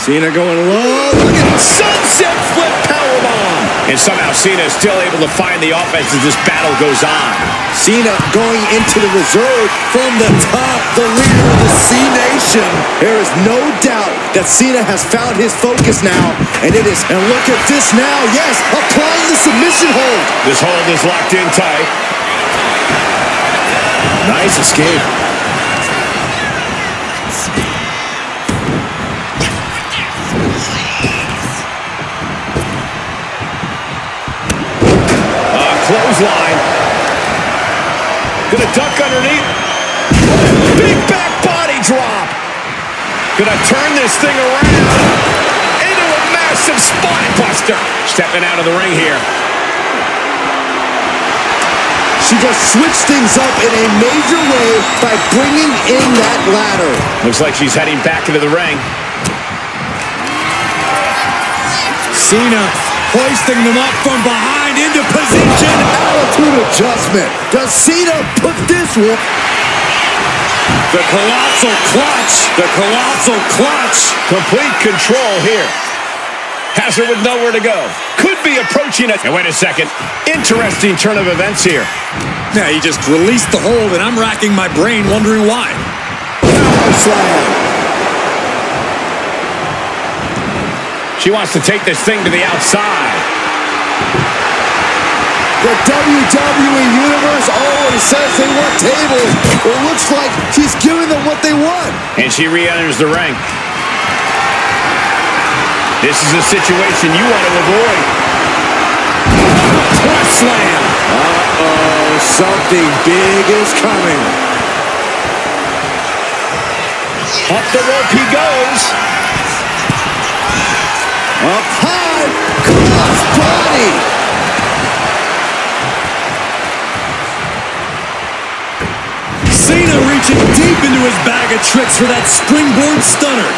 Cena going low. Look at Sunset flip powerbomb. And somehow Cena is still able to find the offense as this battle goes on. Cena going into the reserve from the top, the leader of the C Nation. There is no doubt that Cena has found his focus now, and it is. And look at this now. Yes, applying the submission hold. This hold is locked in tight. Nice escape. Clothesline. Gonna duck underneath. Big back body drop. Gonna turn this thing around into a massive spine buster. Stepping out of the ring here. She just switched things up in a major way by bringing in that ladder. Looks like she's heading back into the ring. Cena hoisting them up from behind into position. Attitude adjustment. Does Cena put this one? The colossal clutch. The colossal clutch. Complete control here. Has her with nowhere to go. Could be approaching it. And wait a second. Interesting turn of events here. Yeah, he just released the hold, and I'm racking my brain wondering why. Power slam. She wants to take this thing to the outside. The WWE Universe always says they want tables. It looks like she's giving them what they want. And she re-enters the ring. This is a situation you want to avoid. Press slam. Uh-oh, something big is coming. Up the rope he goes. Up high, cross body. Cena reaching deep into his bag of tricks for that springboard stunner.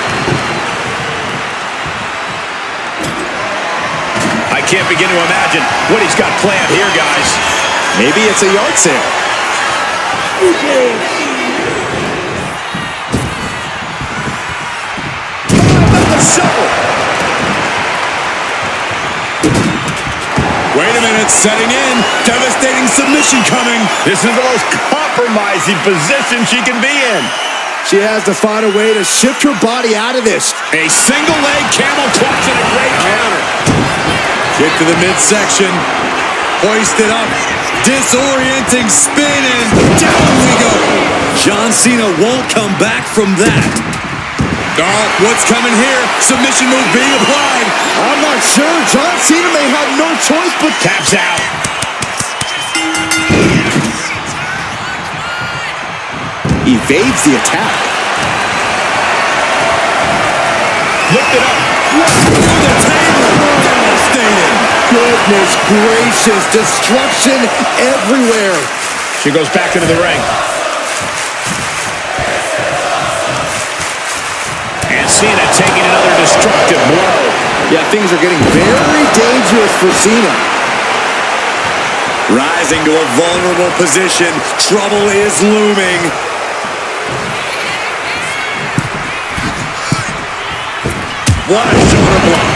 I can't begin to imagine what he's got planned here, guys. Maybe it's a yard sale. Wait a minute, setting in. Devastating submission coming. This is the most compromising position she can be in. She has to find a way to shift her body out of this. A single leg camel clutch and a great counter. Kick to the midsection. Hoisted up. Disorienting spin, and down we go. John Cena won't come back from that. Oh, what's coming here? Submission move being applied. I'm not sure. John Cena may have no choice but Taps out. evades the attack. Lift it up. To the table. Devastating. Goodness gracious. Destruction everywhere. She goes back into the ring. And Cena taking another destructive blow. Yeah, things are getting very dangerous for Cena. Rising to a vulnerable position. Trouble is looming. what a shoulder block.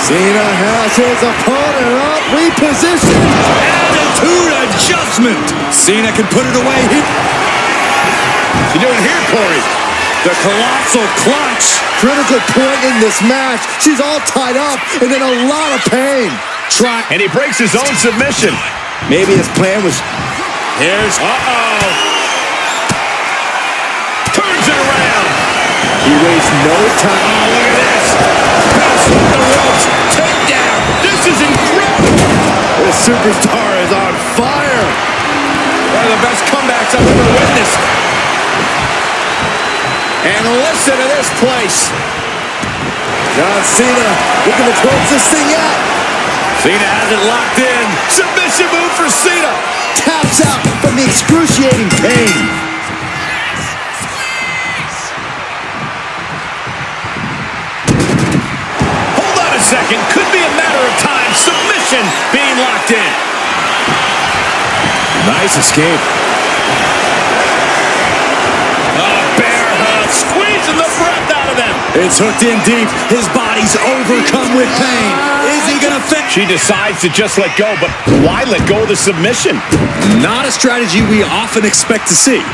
Cena has his opponent up, repositioned. Attitude adjustment. Cena can put it away. You doing here, Corey? The colossal clutch. Critical point in this match. She's all tied up and in a lot of pain. And he breaks his own submission. Maybe his plan was... Here's... Turns it around. He wastes no time. Oh, look at this. Pass up the ropes. Takedown. This is incredible. This superstar is on fire. One of the best comebacks I've ever witnessed. And listen to this place. John Cena looking to close this thing out. Cena has it locked in. Submission move for Cena. Taps out from the excruciating pain. Hold on a second. Could be a matter of time. Submission being locked in. Nice escape. Bear hug. Squeezing the breath out of them. It's hooked in deep. His body's overcome with pain. Is he gonna finish? She decides to just let go, but why let go of the submission? Not a strategy we often expect to see.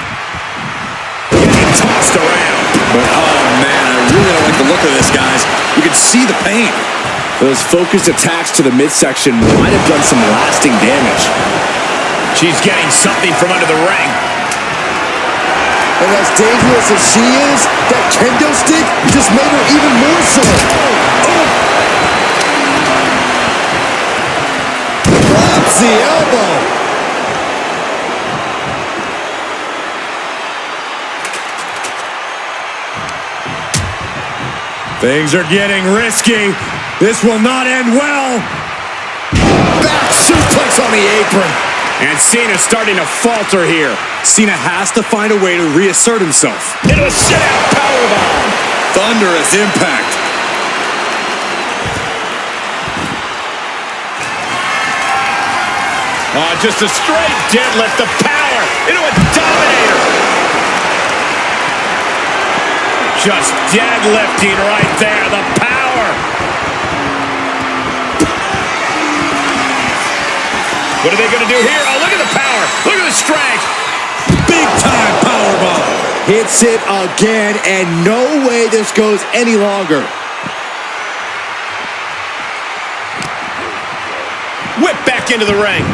Getting tossed around. But oh man, I really don't like the look of this, guys. You can see the pain. Those focused attacks to the midsection might have done some lasting damage. She's getting something from under the ring. And as dangerous as she is, that kendo stick just made her even more so. Drops the elbow. Things are getting risky. This will not end well. Back suplex on the apron. And Cena's starting to falter here. Cena has to find a way to reassert himself. Into a sit-out powerbomb. Thunderous impact. Oh, just a straight deadlift. The power into a dominator. Just deadlifting right there. The power. What are they going to do here? Oh, look at the power. Look at the strength. Big time powerbomb. Hits it again, and no way this goes any longer. Whip back into the ring.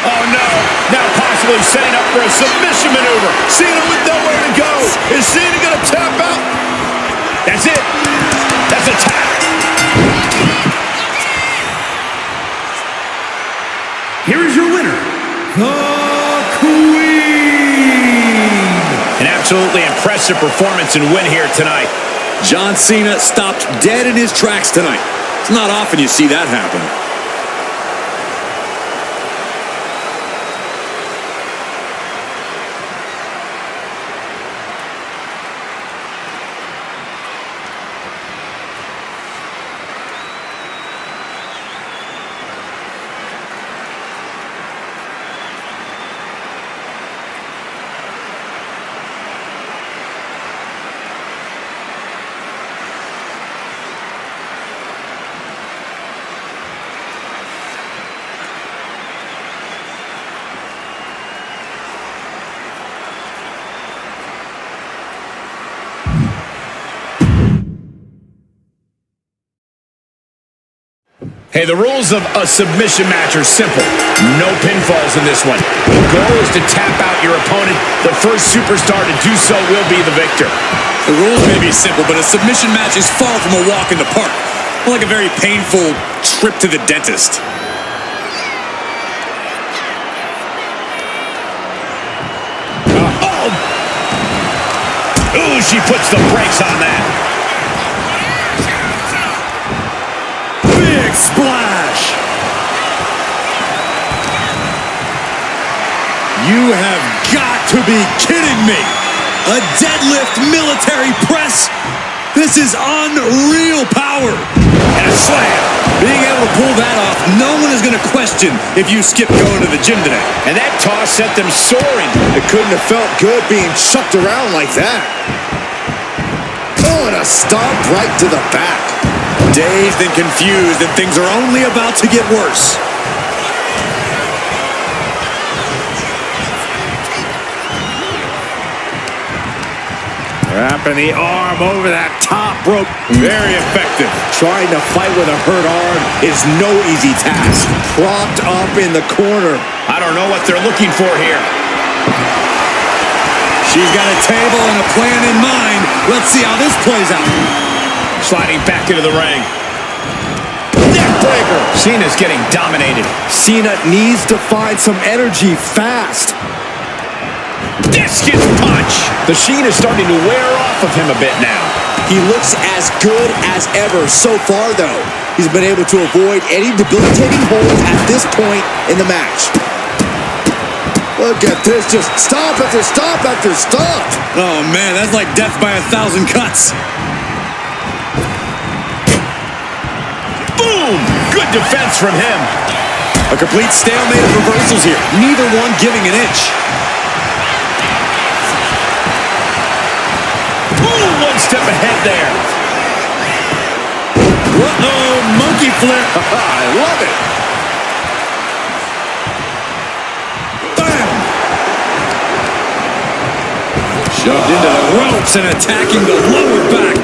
Oh, no. Now possibly setting up for a submission maneuver. Cena with nowhere to go. Is Cena going to tap out? That's it. That's a tap. Here is your winner, the Queen. An absolutely impressive performance and win here tonight. John Cena stopped dead in his tracks tonight. It's not often you see that happen. Hey, the rules of a submission match are simple. No pinfalls in this one. The goal is to tap out your opponent. The first superstar to do so will be the victor. The rules may be simple, but a submission match is far from a walk in the park. More like a very painful trip to the dentist. Ooh, she puts the brakes on that. Big splash! You have got to be kidding me! A deadlift military press? This is unreal power! And a slam. Being able to pull that off, no one is going to question if you skip going to the gym today. And that toss sent them soaring. It couldn't have felt good being chucked around like that. Oh, and a stomp right to the back. Dazed and confused, and things are only about to get worse. Wrapping the arm over that top rope. Very effective. Trying to fight with a hurt arm is no easy task. Propped up in the corner. I don't know what they're looking for here. She's got a table and a plan in mind. Let's see how this plays out. Sliding back into the ring. Neckbreaker. Cena's getting dominated. Cena needs to find some energy fast. Discus punch. The sheen is starting to wear off of him a bit now. He looks as good as ever so far, though. He's been able to avoid any debilitating holds at this point in the match. Look at this, just stop after stop after stop. Oh, man, that's like death by 1,000 cuts. Boom! Good defense from him. A complete stalemate of reversals here. Neither one giving an inch. Ooh, one step ahead there. Uh-oh, monkey flip. I love it. Bam! Shoved into the ropes and attacking the lower back.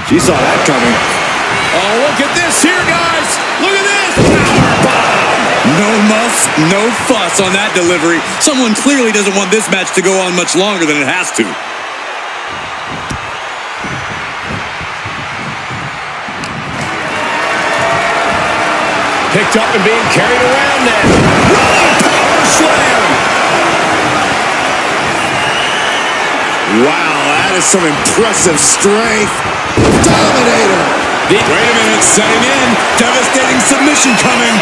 She saw that coming. Oh, look at this here, guys. Look at this. Powerbomb. No muss, no fuss on that delivery. Someone clearly doesn't want this match to go on much longer than it has to. Picked up and being carried around then. Rolling power slam. Wow, that is some impressive strength. Dominator. Wait a minute, setting in. Devastating submission coming.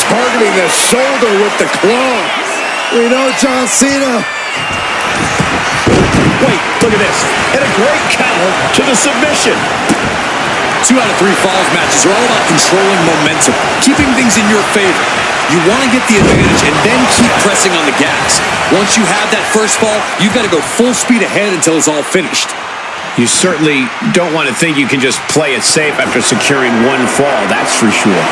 Targeting the shoulder with the claw. We know John Cena. Wait, look at this. And a great counter to the submission. 2 out of 3 falls matches are all about controlling momentum, keeping things in your favor. You want to get the advantage and then keep pressing on the gas. Once you have that first fall, you've got to go full speed ahead until it's all finished. You certainly don't want to think you can just play it safe after securing one fall, that's for sure.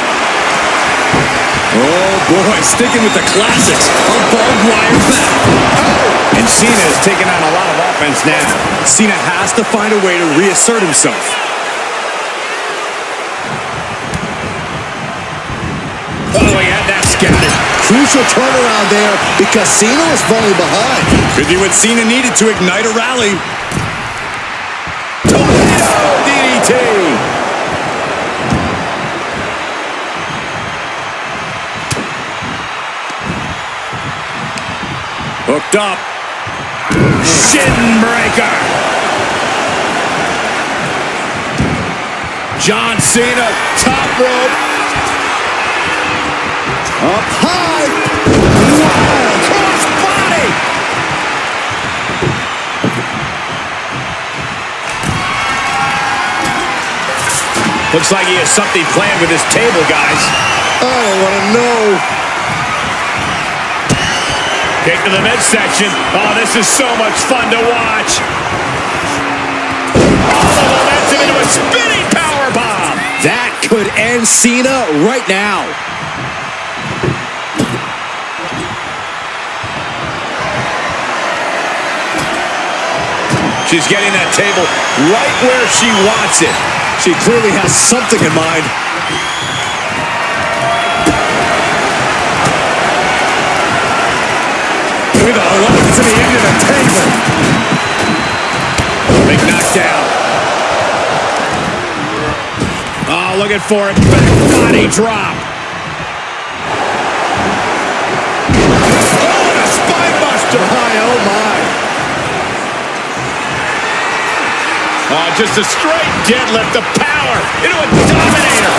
Oh boy, sticking with the classics. A barbed wire back. Oh! And Cena is taking on a lot of offense now. Cena has to find a way to reassert himself. Oh, he had that scouted. Crucial turnaround there because Cena was falling behind. Could be what Cena needed to ignite a rally. Tornado DDT. Hooked up. Shin breaker. John Cena, top rope. Up high. Wow, cross body. Looks like he has something planned with his table, guys. I don't want to know. Kick to the midsection. Oh, this is so much fun to watch. All the momentum into a spinning powerbomb. That could end Cena right now. She's getting that table right where she wants it. She clearly has something in mind. With a left to the end of the table. Big knockdown. Oh, looking for it. Back body drop. Oh, and a spine buster. Oh my. Oh, just a straight deadlift. The power into a dominator.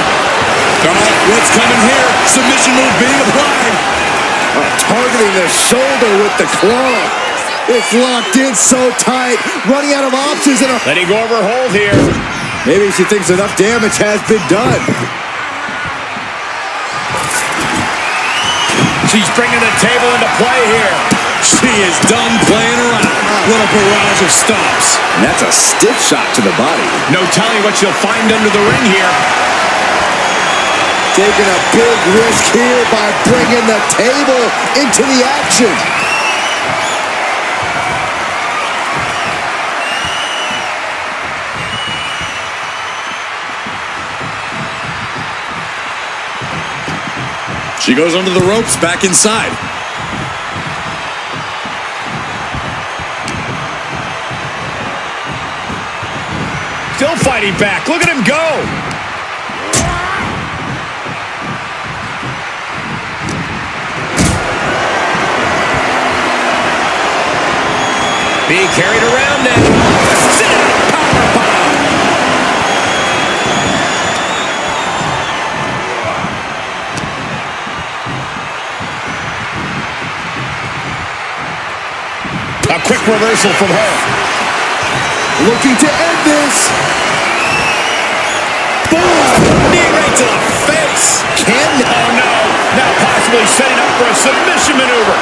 Oh, what's coming here? Submission move being applied. Targeting the shoulder with the claw. It's locked in so tight. Running out of options. Letting go of her hold here. Maybe she thinks enough damage has been done. She's bringing the table into play here. She is done playing around. What a barrage of stomps. And that's a stiff shot to the body. No telling what she'll find under the ring here. Taking a big risk here by bringing the table into the action. She goes under the ropes, back inside. Still fighting back. Look at him go. Being carried around and powerbomb. A quick reversal from her. Looking to end this. Boom! Knee right to the face. Oh, no. Now possibly setting up for a submission maneuver.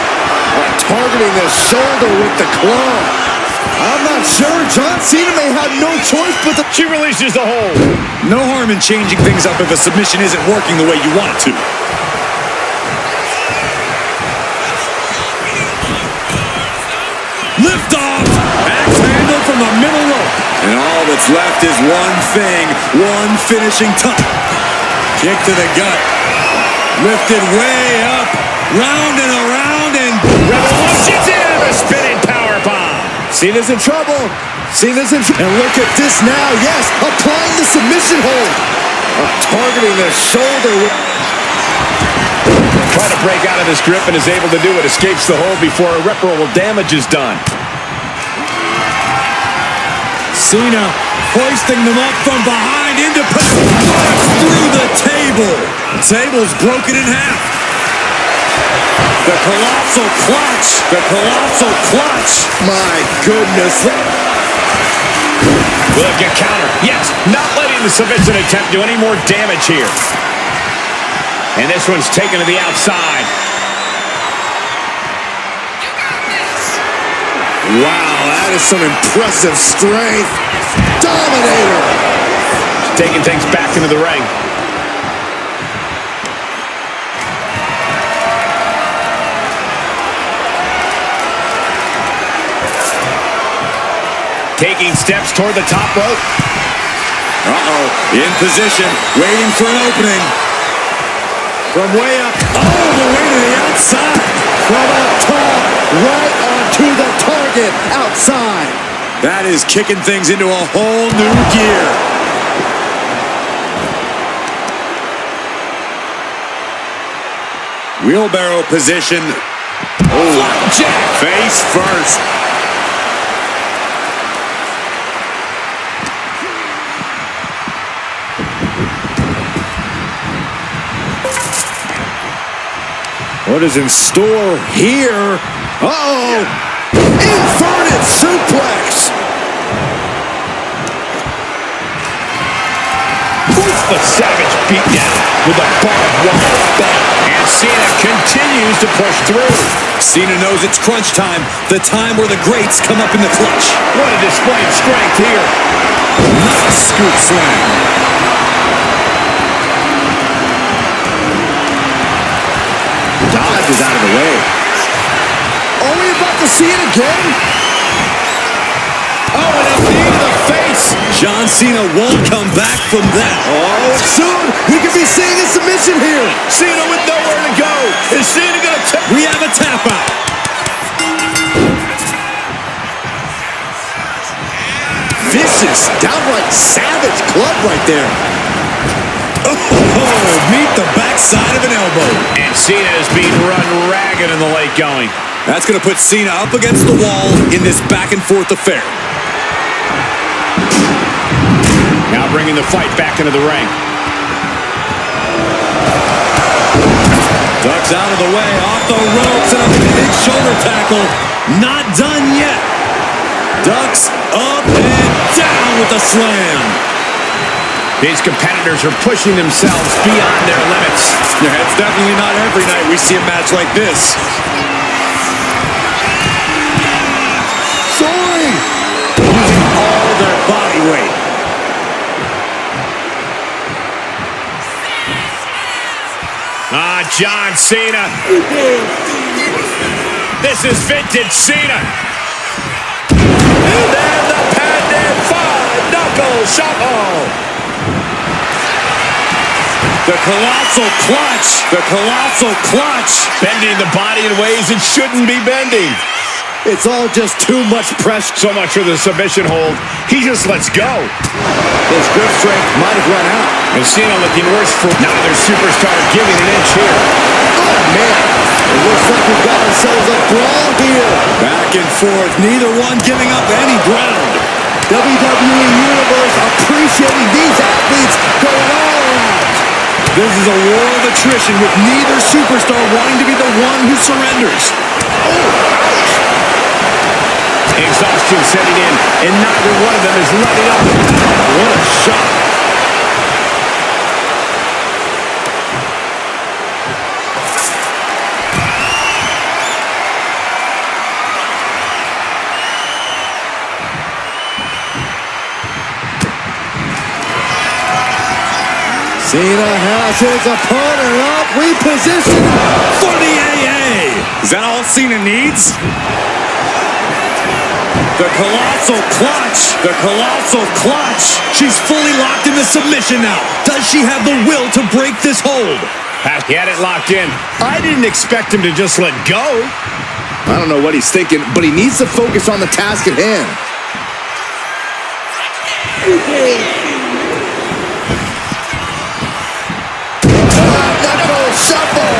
Targeting the shoulder with the claw. I'm not sure. John Cena may have no choice but to... She releases the hold. No harm in changing things up if a submission isn't working the way you want it to. Lift off! Axe handle from the middle rope. And all that's left is one thing, one finishing touch. Kick to the gut. Lifted way up, round and around, and Revolution's in the spinning powerbomb. Cena's in trouble. Cena's in trouble. And look at this now. Yes, applying the submission hold. Targeting the shoulder with... Trying to break out of this grip and is able to do it. Escapes the hold before irreparable damage is done. Cena hoisting them up from behind into through the table. The table's broken in half. The colossal clutch. The colossal clutch. My goodness. Look at counter. Yes, not letting the submission attempt do any more damage here. And this one's taken to the outside. Wow, that is some impressive strength. Dominator. Taking things back into the ring. Taking steps toward the top rope. Uh-oh, in position, waiting for an opening. From way up, all the way to the outside. From up top, right onto the target, outside. That is kicking things into a whole new gear. Wheelbarrow position. Oh, Jack. face first. What is in store here? Uh-oh! Inverted suplex! The savage beatdown with a barbed wire bat. And Cena continues to push through. Cena knows it's crunch time, the time where the greats come up in the clutch. What a display of strength here. Nice scoop slam. Dodge is out of the way. Are we about to see it again? Oh, and a knee to the face. John Cena won't come back from that. Oh, soon we could be seeing a submission here. Cena with nowhere to go. Is Cena going to tap? We have a tap out. Vicious, downright savage club right there. Oh, meet the backside of an elbow. And Cena is being run ragged in the late going. That's going to put Cena up against the wall in this back-and-forth affair. Now bringing the fight back into the ring. Ducks out of the way, off the ropes, and a big shoulder tackle. Not done yet. Ducks up and down with a slam. These competitors are pushing themselves beyond their limits. Yeah, it's definitely not every night we see a match like this. Soaring! Using all their body weight. John Cena. This is vintage Cena. And then the patented 5-knuckle shuffle. The colossal clutch. The colossal clutch. Bending the body in ways it shouldn't be bending. It's all just too much pressure. So much for the submission hold. He just lets go. His grip strength might have run out. And Cena looking worse for neither superstar giving an inch here. Oh, man. It looks like we've got ourselves a brawl here. Back and forth. Neither one giving up any ground. WWE Universe appreciating these athletes going all out. This is a war of attrition with neither superstar wanting to be the one who surrenders. Exhaustion setting in, and neither one of them is letting up. What a shot. Cena has his opponent up, repositioned For the AA! Is that all Cena needs? The colossal clutch. The colossal clutch. She's fully locked into submission now. Does she have the will to break this hold? He had it locked in. I didn't expect him to just let go. I don't know what he's thinking, but he needs to focus on the task at hand. Knuckle shuffle.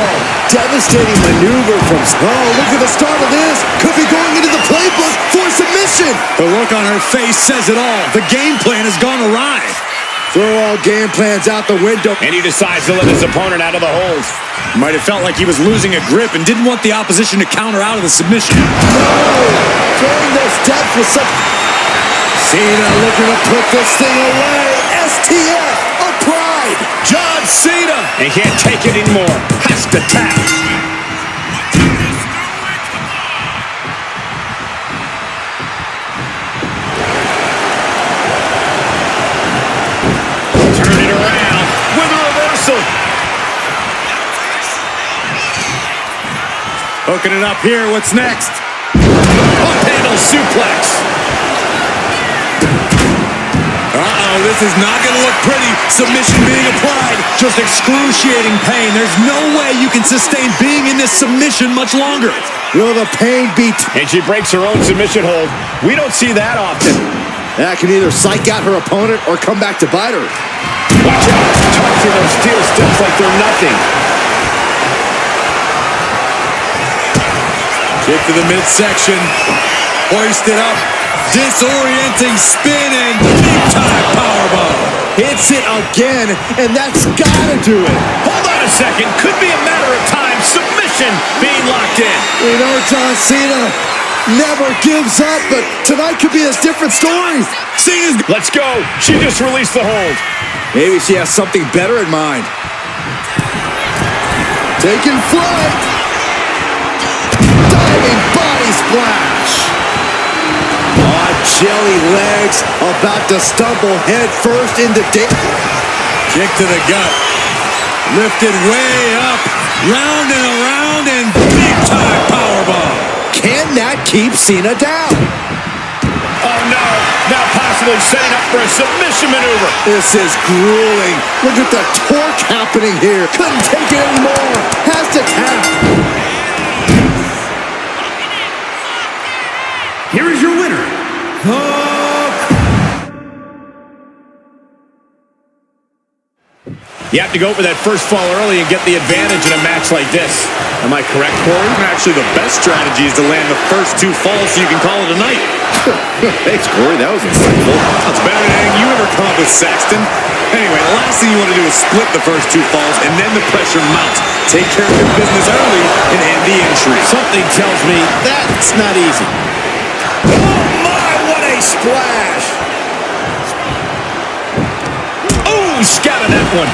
Devastating maneuver from... Oh, look at the start of this. Could be going into the playbook for submission. The look on her face says it all. The game plan has gone awry. Throw all game plans out the window. And he decides to let his opponent out of the hold. Might have felt like he was losing a grip and didn't want the opposition to counter out of the submission. No! Throwing those steps with such... Cena looking to put this thing away. STF of pride. John Cena. And can't take it anymore. Has to tap. Turn it around with a reversal. Hooking it up here. What's next? Up handle suplex. Uh-oh, this is not going to look pretty. Submission being applied. Just excruciating pain. There's no way you can sustain being in this submission much longer. Will the pain be... And she breaks her own submission hold. We don't see that often. That can either psych out her opponent or come back to bite her. Watch out. Tossing those steel steps like they're nothing. Kick to the midsection. Hoist it up. Disorienting spin and big-time powerbomb. Hits it again, and that's gotta do it. Hold on a second. Could be a matter of time. Submission being locked in. We know John Cena never gives up, but tonight could be a different story. Cena's... Let's go. She just released the hold. Maybe she has something better in mind. Taking flight. Diving body splash. On jelly legs, about to stumble head first into Kick to the gut. Lifted way up. Round and around and big-time powerbomb. Can that keep Cena down? Oh, no. Now possibly setting up for a submission maneuver. This is grueling. Look at the torque happening here. Couldn't take it anymore. Has to tap. Here is your winner, You have to go for that first fall early and get the advantage in a match like this. Am I correct, Corey? Actually, the best strategy is to land the first two falls so you can call it a night. Thanks, Corey. That was insightful. That's better than anything you ever come up with, Saxton. Anyway, the last thing you want to do is split the first two falls, and then the pressure mounts. Take care of your business early and end the injury. Something tells me that's not easy. Oh, my, what a splash. Oh, Ooh, scouted that one.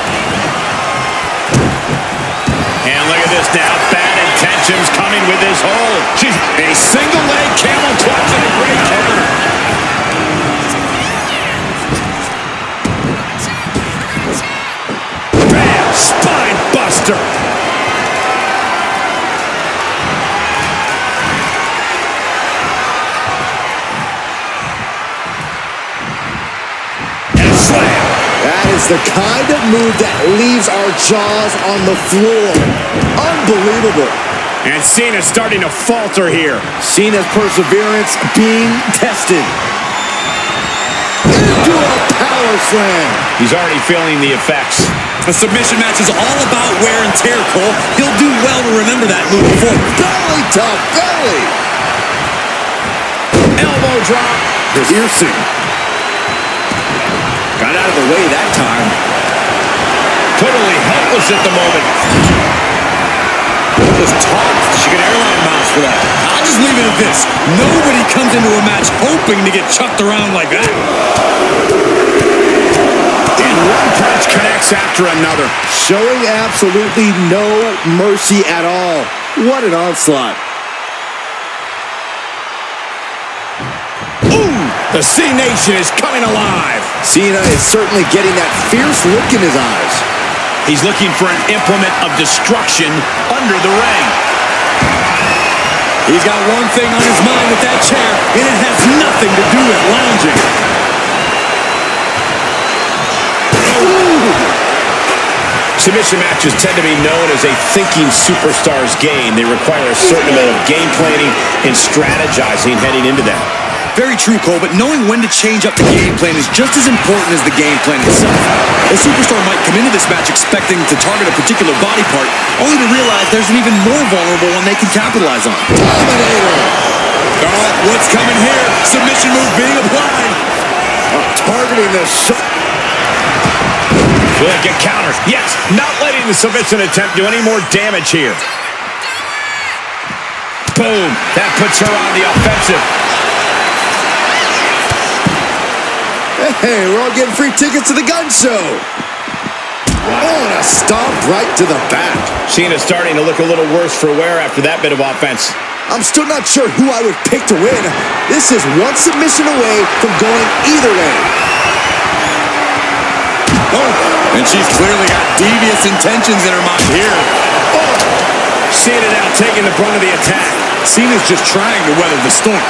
And look at this now. Bad intentions coming with this hold. Jeez. A single leg camel clutch and a great counter. Bam! Spine buster. That is the kind of move that leaves our jaws on the floor. Unbelievable. And Cena's starting to falter here. Cena's perseverance being tested. Into a power slam. He's already feeling the effects. A submission match is all about wear and tear, Cole. He'll do well to remember that moving forward. Belly to belly. Elbow drop. Piercing. Got out of the way that time. Totally helpless at the moment. Just tossed. She could airline miles for that. I'll just leave it at this. Nobody comes into a match hoping to get chucked around like that. And one punch connects after another. Showing absolutely no mercy at all. What an onslaught. The C-Nation is coming alive. Cena is certainly getting that fierce look in his eyes. He's looking for an implement of destruction under the ring. He's got one thing on his mind with that chair, and it has nothing to do with lounging. Submission matches tend to be known as a thinking superstar's game. They require a certain amount of game planning and strategizing heading into that. Very true, Cole, but knowing when to change up the game plan is just as important as the game plan itself. A superstar might come into this match expecting to target a particular body part, only to realize there's an even more vulnerable one they can capitalize on. Dominator. Oh, what's coming here? Submission move being applied. Targeting the shot. Will it get countered? Yes, not letting the submission attempt do any more damage here. Boom, that puts her on the offensive. Hey, we're all getting free tickets to the gun show. Oh, and a stomp right to the back. Cena's starting to look a little worse for wear after that bit of offense. I'm still not sure who I would pick to win. This is one submission away from going either way. Oh, and she's clearly got devious intentions in her mind here. Oh, Cena now taking the brunt of the attack. Cena's just trying to weather the storm.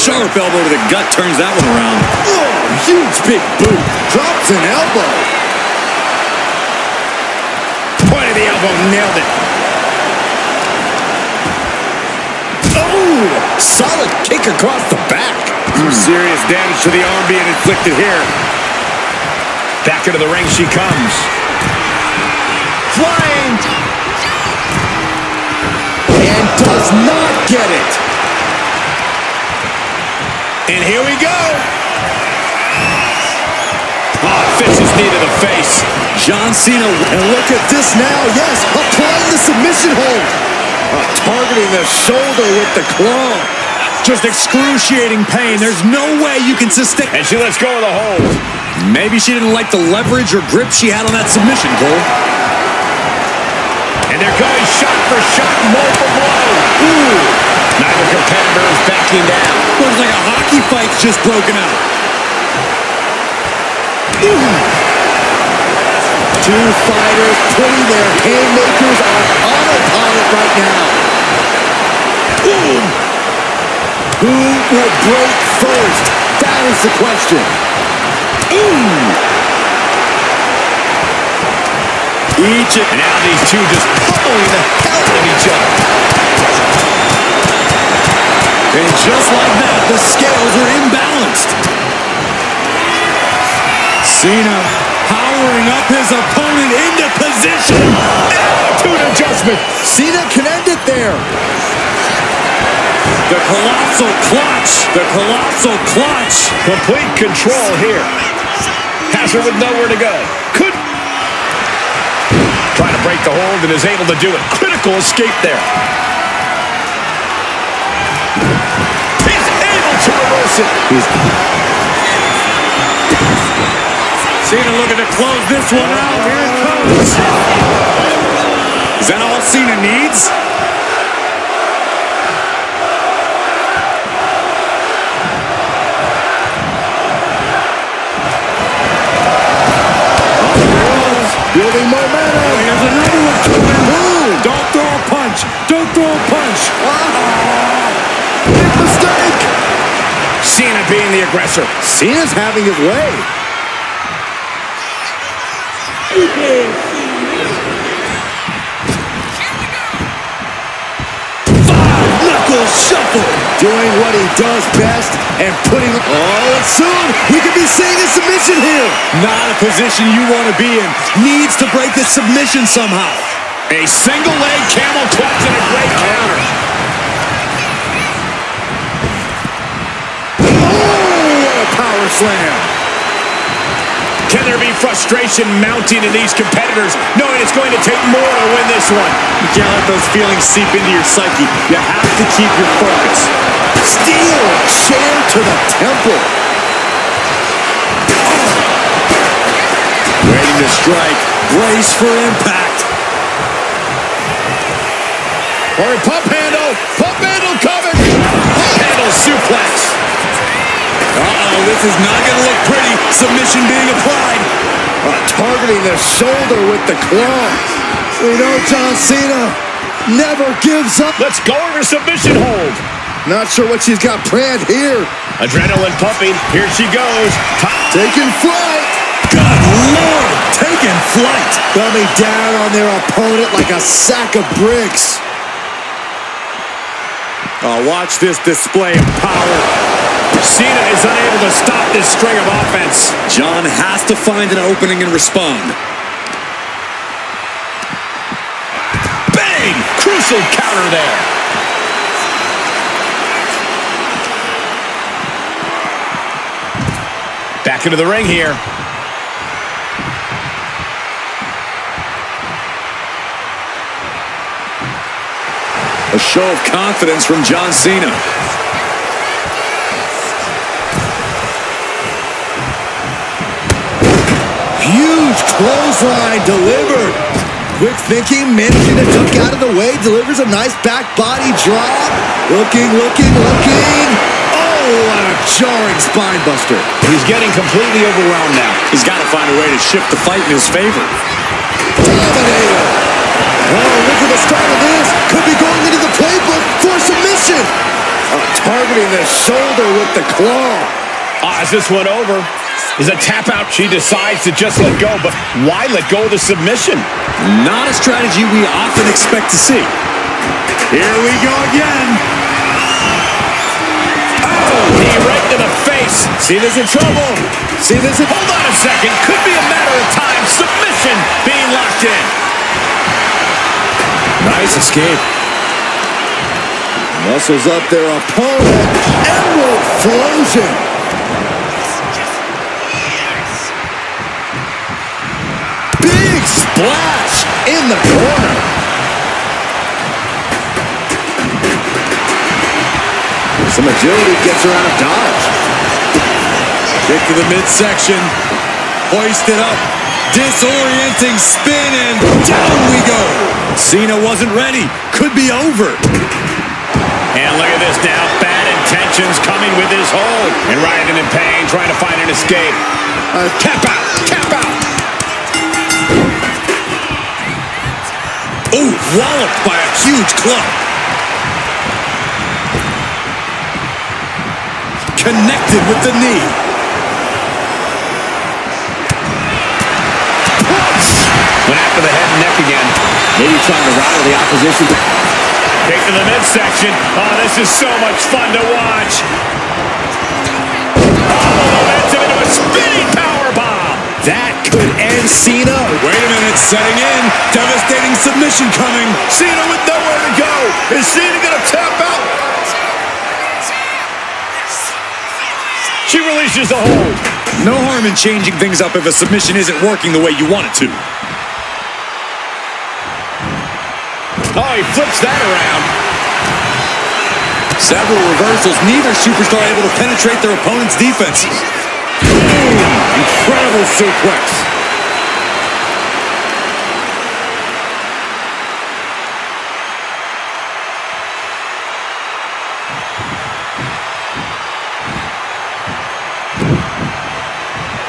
Sharp elbow to the gut turns that one around. Oh, huge big boot. Drops an elbow. Point of the elbow, nailed it. Oh, solid kick across the back. Some serious damage to the arm being inflicted here. Back into the ring she comes. Flying. And does not get it. And here we go. Oh, fits his knee to the face. John Cena. And look at this now. Yes, applying the submission hold. Targeting the shoulder with the claw. Just excruciating pain. There's no way you can sustain. And she lets go of the hold. Maybe she didn't like the leverage or grip she had on that submission, Cole. And they're going shot for shot, blow for blow. Ooh. Neither competitor is backing down. Looks like a hockey fight's just broken out. Ooh. Two fighters putting their haymakers on autopilot right now. Ooh. Who will break first? That is the question. Ooh. And now these two just pummeling the hell out of each other. And just like that, the scales are imbalanced. Cena powering up his opponent into position. Attitude adjustment. Cena can end it there. The colossal clutch. The colossal clutch. Complete control here. has her with nowhere to go. Could try to break the hold and is able to do it. Critical escape there. He's able to reverse it. Cena looking to close this one out. Here it comes. Is that all Cena needs? Building momentum. Here's another one coming. Boom. Don't throw a punch. Don't throw a punch. Big mistake. Cena being the aggressor. Cena's having his way. Five-knuckle shuffle. Doing what he does best and putting... Oh, and soon we could be seeing a submission here. Not a position you want to be in. Needs to break the submission somehow. A single leg camel clutch and a great counter. Oh, what a power slam. Can there be frustration mounting in these competitors, knowing it's going to take more to win this one? You can't let those feelings seep into your psyche. You have to keep your focus. Steel chair to the temple. Waiting to strike. Brace for impact. Or a pump handle. Pump handle coming. Pump handle suplex. Uh-oh, this is not going to look pretty. Submission being applied. Targeting the shoulder with the claw. We know John Cena never gives up. Let's go over submission hold. Not sure what she's got planned here. Adrenaline pumping. Here she goes. Taking flight. Good Lord, taking flight. Coming down on their opponent like a sack of bricks. Oh, watch this display of power. Cena is unable to stop this string of offense. John has to find an opening and respond. Bang! Crucial counter there. Back into the ring here. A show of confidence from John Cena. Huge clothesline delivered. Quick thinking, managing to duck out of the way, delivers a nice back body drop. Looking. Oh, what a jarring spine buster. He's getting completely overwhelmed now. He's got to find a way to shift the fight in his favor. Dominator. Oh, look at the start of this. Could be going into the playbook for submission. Targeting the shoulder with the claw. Is this one over? Is a tap out. She decides to just let go, but why let go of the submission? Not a strategy we often expect to see. Here we go again. Oh, knee right to the face. Cena's in trouble. Hold on a second. Could be a matter of time. Submission being locked in. Nice escape. Muscles up their opponent. Emerald Flosion. Big splash in the corner. Some agility gets her out of dodge. Kick to the midsection. Hoisted up. Disorienting spin, and down we go. Cena wasn't ready. Could be over. And look at this now. Bad intentions coming with his hold. And writhing in pain, trying to find an escape. Tap out. Oh, walloped by a huge club. Connected with the knee. Went after the head and neck again. Maybe trying to rattle the opposition. Kick to the midsection. Oh, this is so much fun to watch. Oh, momentum into a spinning powerbomb. That could end Cena. Wait a minute, setting in. Devastating submission coming. Cena with nowhere to go. Is Cena going to tap out? She releases the hold. No harm in changing things up if a submission isn't working the way you want it to. Oh, he flips that around. Several reversals. Neither superstar able to penetrate their opponent's defenses. Incredible suplex.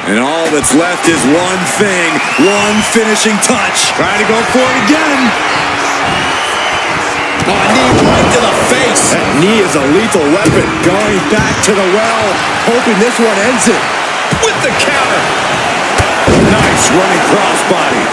And all that's left is one thing, one finishing touch. Trying to go for it again. Oh, a knee right to the face. That knee is a lethal weapon. Going back to the well, hoping this one ends it. With the counter. Nice running crossbody.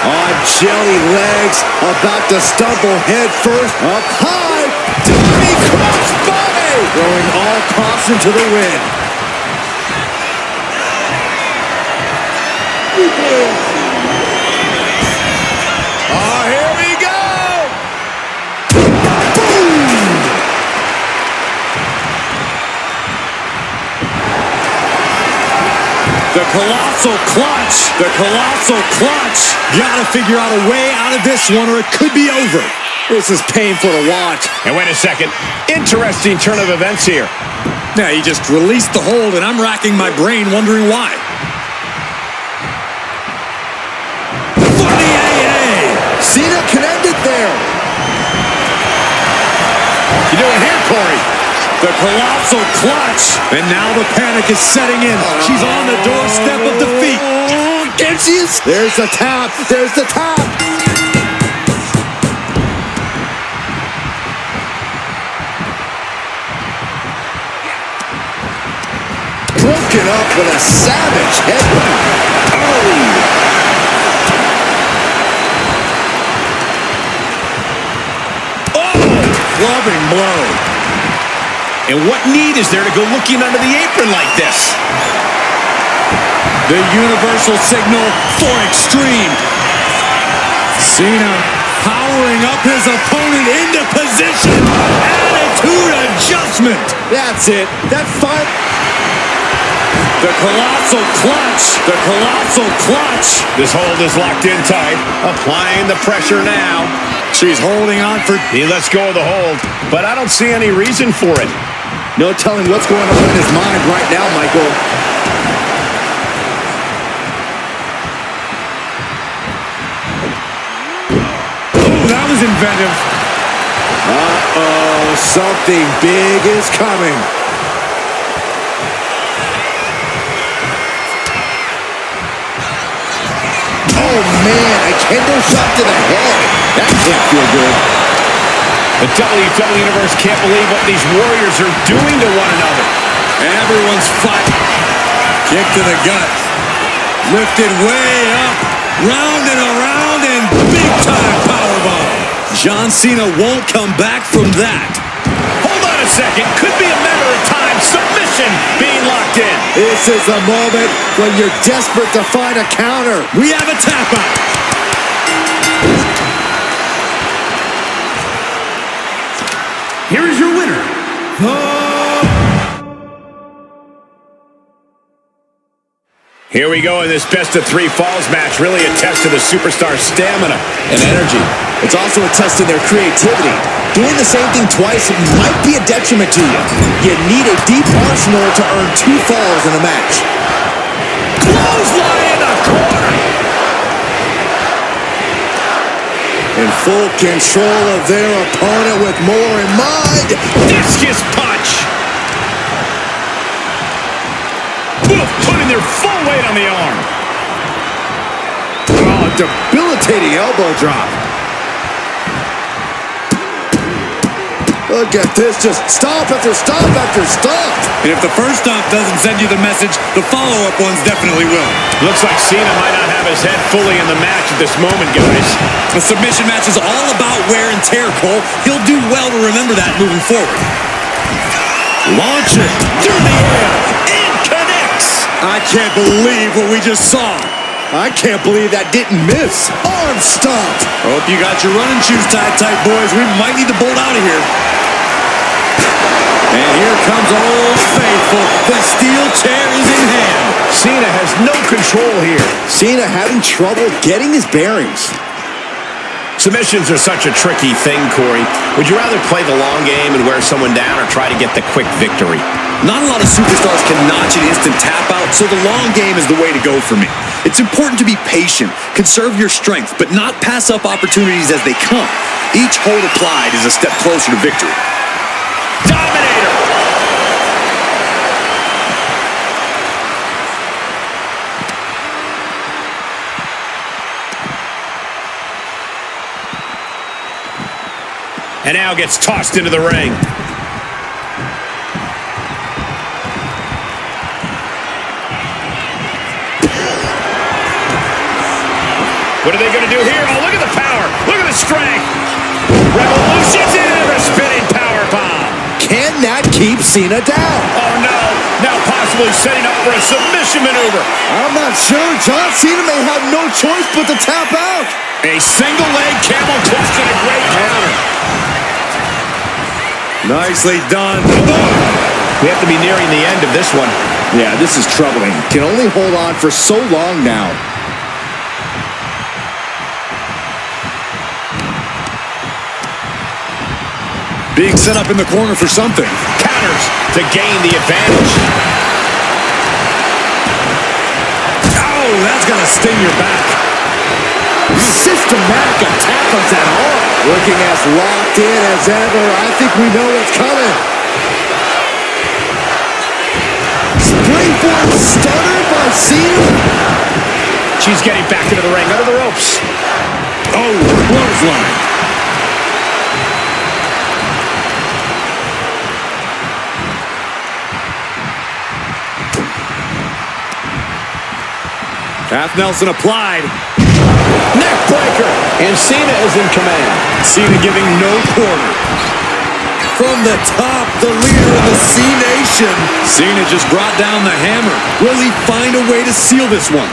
On jelly legs, about to stumble head first. Up high, diving crossbody. Throwing all caution to the wind. Oh, here we go. Boom. The colossal clutch. The colossal clutch. Gotta figure out a way out of this one or it could be over. This is painful to watch. And wait a second. Interesting turn of events here. Now he just released the hold and I'm racking my brain wondering why. Funny AA. Cena connected there. You doing here, Corey? The colossal clutch. And now the panic is setting in. She's on the doorstep of defeat. And she is. There's the tap. There's the tap. Broken up with a savage headbutt. Clubbing blow. And what need is there to go looking under the apron like this? The universal signal for extreme. Cena powering up his opponent into position. Attitude adjustment. That's it. That fire. The colossal clutch. The colossal clutch. This hold is locked in tight. Applying the pressure now. She's holding on for... He lets go of the hold, but I don't see any reason for it. No telling what's going on in his mind right now, Michael. Oh, that was inventive. Uh-oh, something big is coming. Oh, man, a kendo shot to the head. That can't feel good. The WWE Universe can't believe what these Warriors are doing to one another. Everyone's fighting. Kick to the gut. Lifted way up. Round and around and big-time powerbomb. John Cena won't come back from that. Hold on a second. Could be a matter of time. Submission being locked in. This is the moment when you're desperate to find a counter. We have a tap out. Here is your winner, Here we go in this best-of-3 falls match. Really a test of the superstar's stamina and energy. It's also a test of their creativity. Doing the same thing twice might be a detriment to you. You need a deep arsenal to earn 2 falls in a match. Clothesline in the corner. In full control of their opponent with more in mind. Discus punch. Putting their full weight on the arm. Oh, debilitating elbow drop. Look at this, just stop after stop after stop. And if the first stop doesn't send you the message, the follow-up ones definitely will. Looks like Cena might not have his head fully in the match at this moment, guys. A submission match is all about wear and tear, Cole. He'll do well to remember that moving forward. Launch it through the air. It connects. I can't believe what we just saw. I can't believe that didn't miss. Arm stopped. Hope you got your running shoes tied tight, boys. We might need to bolt out of here. And here comes Old Faithful. The steel chair is in hand. Cena has no control here. Cena having trouble getting his bearings. Submissions are such a tricky thing, Corey. Would you rather play the long game and wear someone down or try to get the quick victory? Not a lot of superstars can notch an instant tap out, so the long game is the way to go for me. It's important to be patient, conserve your strength, but not pass up opportunities as they come. Each hold applied is a step closer to victory. Dominator! And now gets tossed into the ring. What are they going to do here? Oh, look at the power. Look at the strength. Revolution's in a spinning power bomb. Can that keep Cena down? Oh, no. Now possibly setting up for a submission maneuver. I'm not sure. John Cena may have no choice but to tap out. A single leg camel clutch and a great counter. Nicely done. We have to be nearing the end of this one. Yeah, this is troubling. Can only hold on for so long now. Being set up in the corner for something. Counters to gain the advantage. Oh, that's going to sting your back. Systematic attack on that arm. Looking as locked in as ever. I think we know what's coming. Springboard stunner by Cena. She's getting back into the ring, under the ropes. Oh, clothesline. Half Nelson applied. Neck breaker. And Cena is in command. Cena giving no quarter. From the top, the leader of the C-Nation. Cena just brought down the hammer. Will he find a way to seal this one?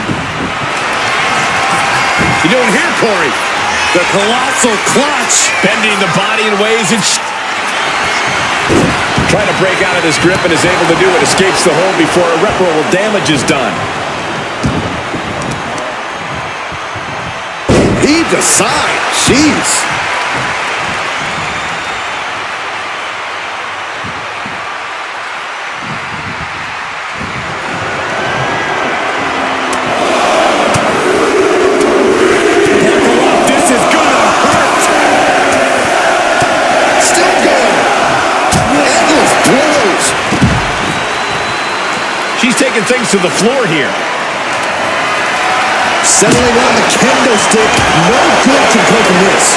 You doing here, Corey? The colossal clutch. Bending the body in ways and trying to break out of this grip and is able to do it. Escapes the hold before irreparable damage is done. Heaved aside. Jeez. This is gonna hurt. Still going. Endless blows. She's taking things to the floor here. Settling on the kendo stick. No good can come from this.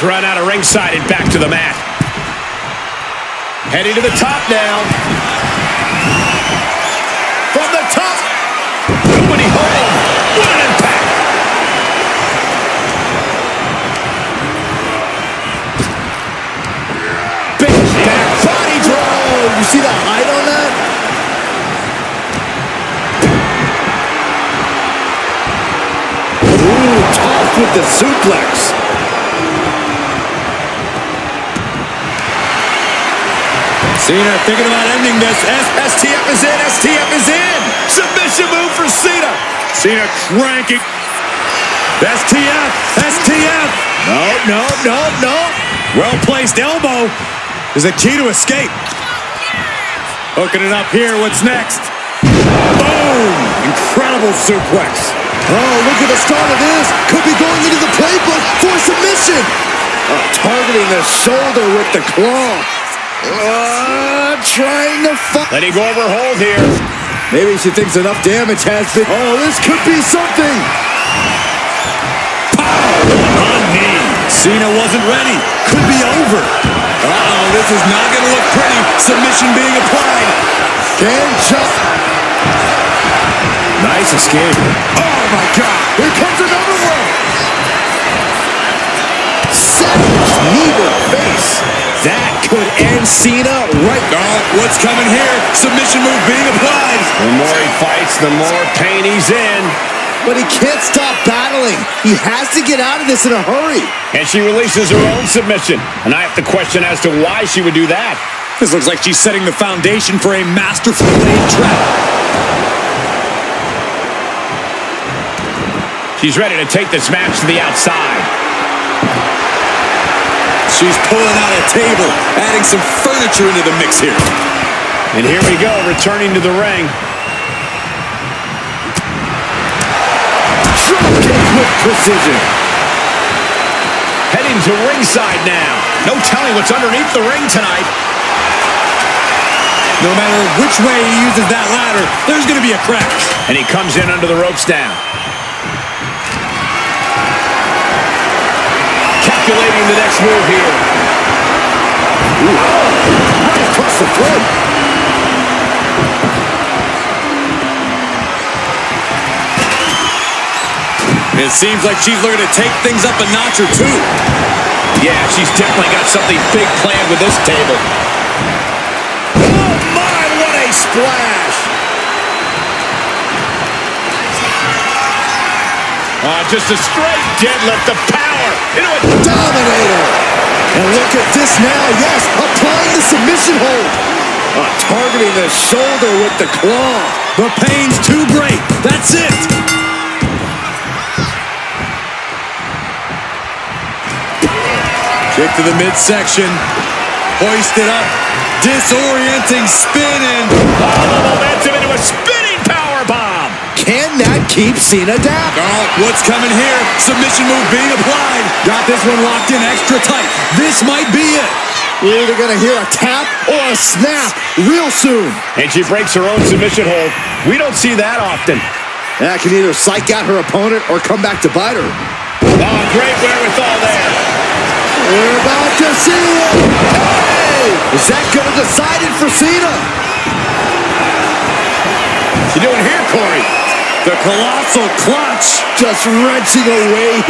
Thrown out of ringside and back to the mat. Heading to the top now. From the top. Nobody home. What an impact. Big back body drop. You see the height on that? Ooh, tossed with the suplex. Cena thinking about ending this. STF is in. STF is in. Submission move for Cena. Cena cranking. STF. STF. No. Well-placed elbow is a key to escape. Hooking it up here. What's next? Boom! Incredible suplex. Oh, look at the start of this. Could be going into the playbook for submission. Targeting the shoulder with the claw. Trying to fight. Letting go of her hold here. Maybe she thinks enough damage has been. Oh, this could be something. On knee. Cena wasn't ready. Could be over. Uh-oh, this is not going to look pretty. Submission being applied. Can jump. Nice escape. Oh, my God. Here comes another one. Savage knee to the face. That could end Cena right now. Oh, what's coming here? Submission move being applied. The more he fights, the more pain he's in. But he can't stop battling. He has to get out of this in a hurry. And she releases her own submission. And I have to question as to why she would do that. This looks like she's setting the foundation for a masterfully laid trap. She's ready to take this match to the outside. She's pulling out a table, adding some furniture into the mix here. And here we go, returning to the ring. Dropkick with precision. Heading to ringside now. No telling what's underneath the ring tonight. No matter which way he uses that ladder, there's going to be a crash. And he comes in under the ropes now. Calculating the next move here. Right across the throat. It seems like she's looking to take things up a notch or two. Yeah, she's definitely got something big planned with this table. Oh my, what a splash. Just a straight deadlift of power. Dominator. And look at this now. Yes, applying the submission hold. Targeting the shoulder with the claw. The pain's too great. That's it. Kick to the midsection. Hoisted up. Disorienting spin and... Oh, the momentum into a spinning powerbomb. Can that keep Cena down? Oh, what's coming here? Submission move being applied. Got this one locked in extra tight. This might be it. We're either going to hear a tap or a snap real soon. And she breaks her own submission hold. We don't see that often. That can either psych out her opponent or come back to bite her. Oh, great wherewithal there. We're about to see it. Hey! Is that going to decide it for Cena? What's you doing here, Corey? The colossal clutch. Just wrenching away.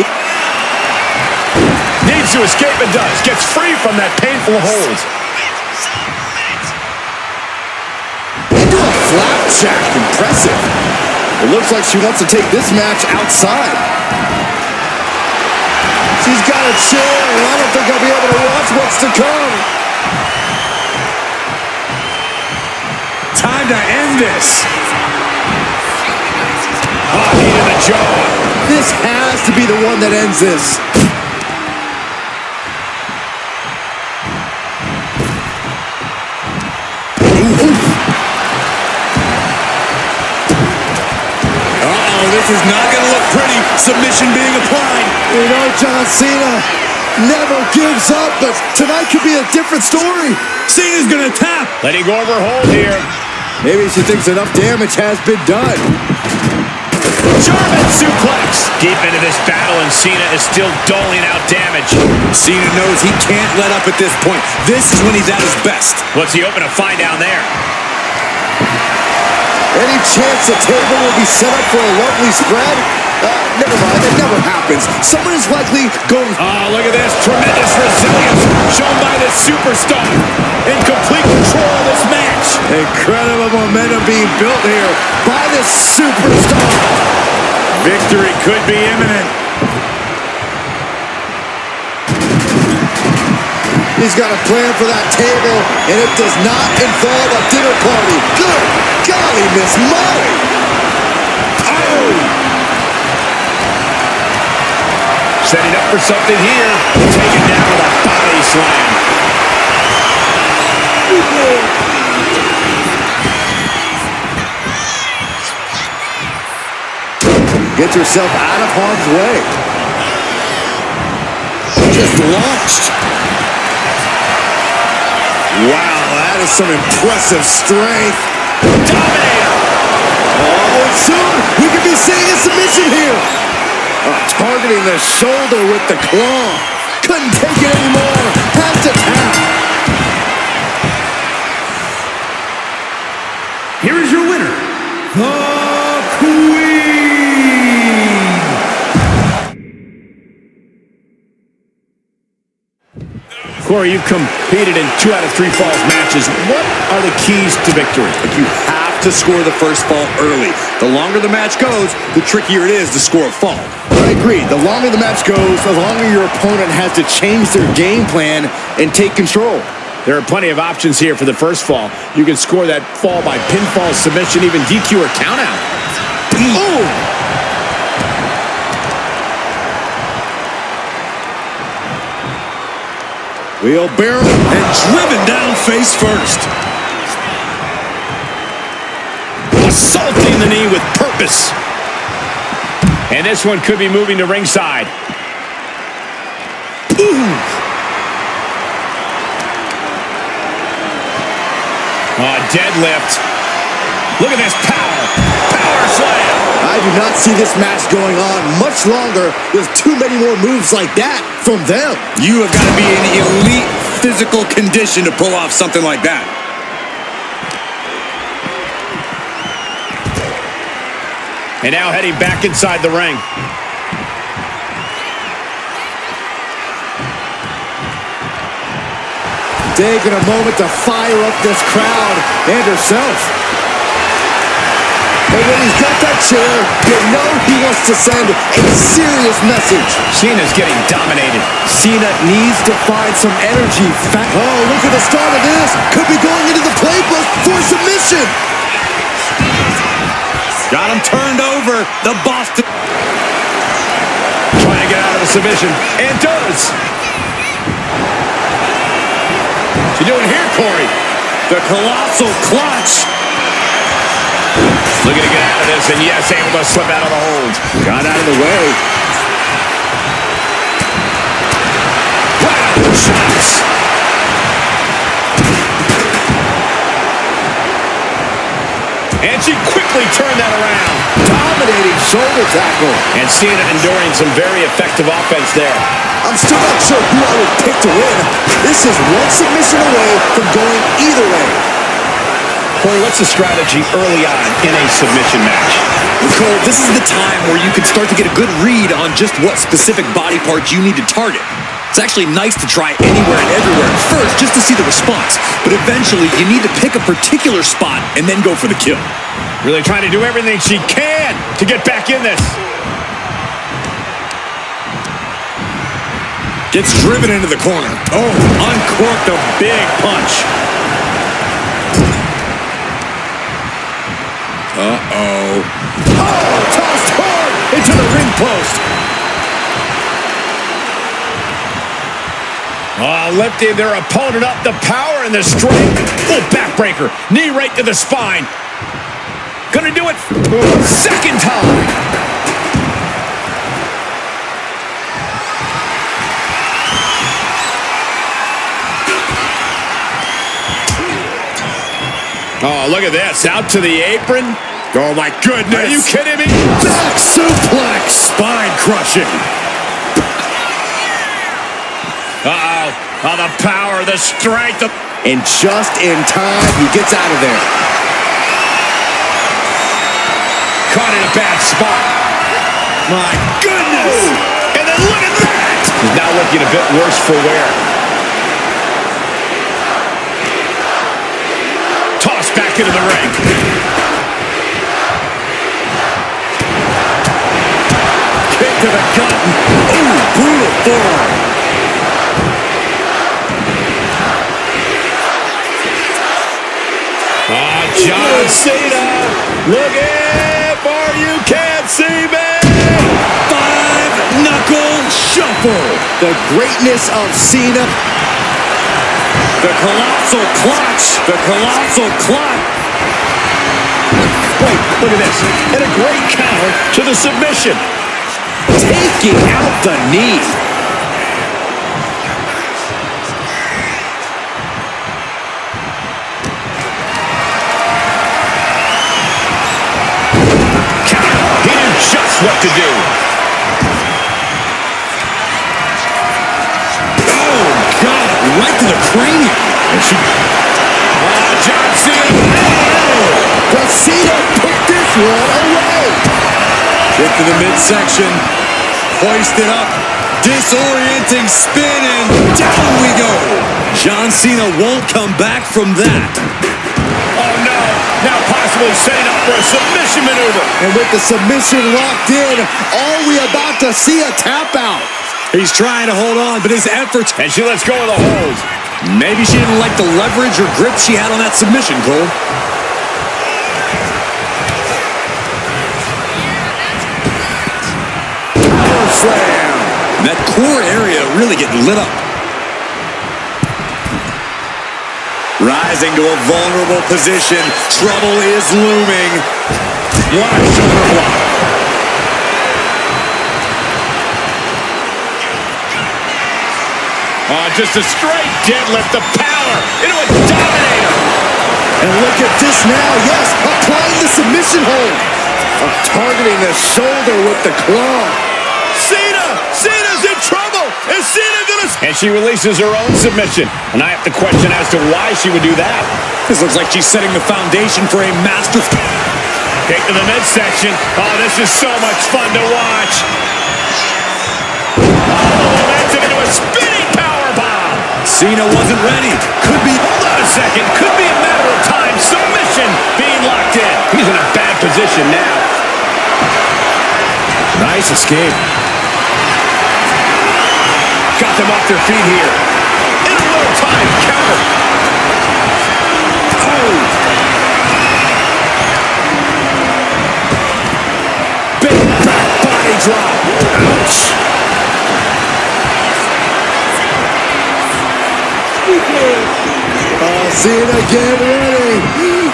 Needs to escape and does. Gets free from that painful hold. Into a flapjack. Impressive. It looks like she wants to take this match outside. She's got a chair, and I don't think I'll be able to watch what's to come. Time to end this. Oh, knee to the jaw. This has to be the one that ends this. Uh-oh, this is not going to look pretty. Submission being applied. You know, John Cena never gives up, but tonight could be a different story. Cena's going to tap. Letting go of her hold here. Maybe she thinks enough damage has been done. German suplex. Deep into this battle, and Cena is still doling out damage. Cena knows he can't let up at this point. This is when he's at his best. What's he hoping to find down there? Any chance the table will be set up for a lovely spread? Never mind, that never happens. Someone is likely going... Oh, look at this. Tremendous resilience shown by this superstar. In complete control of this match. Incredible momentum being built here by this superstar. Victory could be imminent. He's got a plan for that table, and it does not involve a dinner party. Good golly, Miss Molly. Oh! Setting up for something here. Taken down with a body slam. Gets herself out of harm's way. Just launched. Wow, that is some impressive strength. Dominator. Oh, soon we could be seeing a submission here. Targeting the shoulder with the claw. Couldn't take it anymore. Has to tap. Here is your winner, the Queen. Corey, you've competed in 2 out of 3 falls matches. What are the keys to victory? You have to score the first fall early. The longer the match goes, the trickier it is to score a fall. I agree. The longer the match goes, the longer your opponent has to change their game plan and take control. There are plenty of options here for the first fall. You can score that fall by pinfall, submission, even DQ or countout. Ooh! Wheelbarrow And driven down face first. Assaulting the knee with purpose. And this one could be moving to ringside. Ooh! Deadlift. Look at this power. Power slam. I do not see this match going on much longer with too many more moves like that from them. You have got to be in elite physical condition to pull off something like that. And now heading back inside the ring. Taking a moment to fire up this crowd and herself. And when he's got that chair, you know he wants to send a serious message. Cena's getting dominated. Cena needs to find some energy. Oh, look at the start of this. Could be going into the playbook for submission. Got him turned over. The Boston. Trying to get out of the submission. And does. What's he doing here, Corey? The colossal clutch. Looking to get out of this, and yes, able to slip out of the hold. Got out of the way. Wow, shots. And she quickly turned that around. Dominating shoulder tackle. And Cena enduring some very effective offense there. I'm still not sure who I would pick to win. This is one submission away from going either way. Corey, what's the strategy early on in a submission match? Cole, this is the time where you can start to get a good read on just what specific body parts you need to target. It's actually nice to try anywhere and everywhere at first just to see the response. But eventually, you need to pick a particular spot and then go for the kill. Really trying to do everything she can to get back in this. Gets driven into the corner. Oh, uncorked a big punch. Uh-oh. Oh, tossed hard into the ring post. Lifting their opponent up, the power and the strength. Oh, backbreaker. Knee right to the spine. Gonna do it. Second time. Oh, look at this. Out to the apron. Oh, my goodness. Are you kidding me? Back suplex. Spine crushing. Uh-oh. Oh, the power, the strength. And just in time, he gets out of there. Caught in a bad spot. My goodness. Oh, and then look at that. He's now looking a bit worse for wear. Tossed back into the ring. Kick to the gut. Ooh, brutal forearm. John Cena looking for you can't see me. 5-knuckle shuffle. The greatness of Cena. The colossal clutch. The colossal clutch. Wait, look at this. And a great counter to the submission. Taking out the knee. What to do. Oh, God. Right to the cranium. And she... John Cena. But Cena put this one away. Kick to the midsection. Hoisted up. Disorienting spin, and down we go. John Cena won't come back from that. Oh, no. Now possibly setting up for a submission maneuver. And with the submission locked in, are we about to see a tap out? He's trying to hold on, but his efforts... And she lets go of the hold. Maybe she didn't like the leverage or grip she had on that submission, Cole. Power slam. And that core area really getting lit up. Rising to a vulnerable position. Trouble is looming. What a shoulder block. Oh, just a straight deadlift. The power into a dominator. And look at this now. Yes, applying the submission hold. Targeting the shoulder with the claw. Cena's in trouble. Is Cena gonna... And she releases her own submission. And I have to question as to why she would do that. This looks like she's setting the foundation for a master... Kick to the midsection. Oh, this is so much fun to watch. Oh, momentum into a spinning powerbomb. Cena wasn't ready. Could be... Hold on a second. Could be a matter of time. Submission being locked in. He's in a bad position now. Nice escape. Got them off their feet here. In a little time, counter. Oh. Big back body drop. Ouch. Cena, get ready.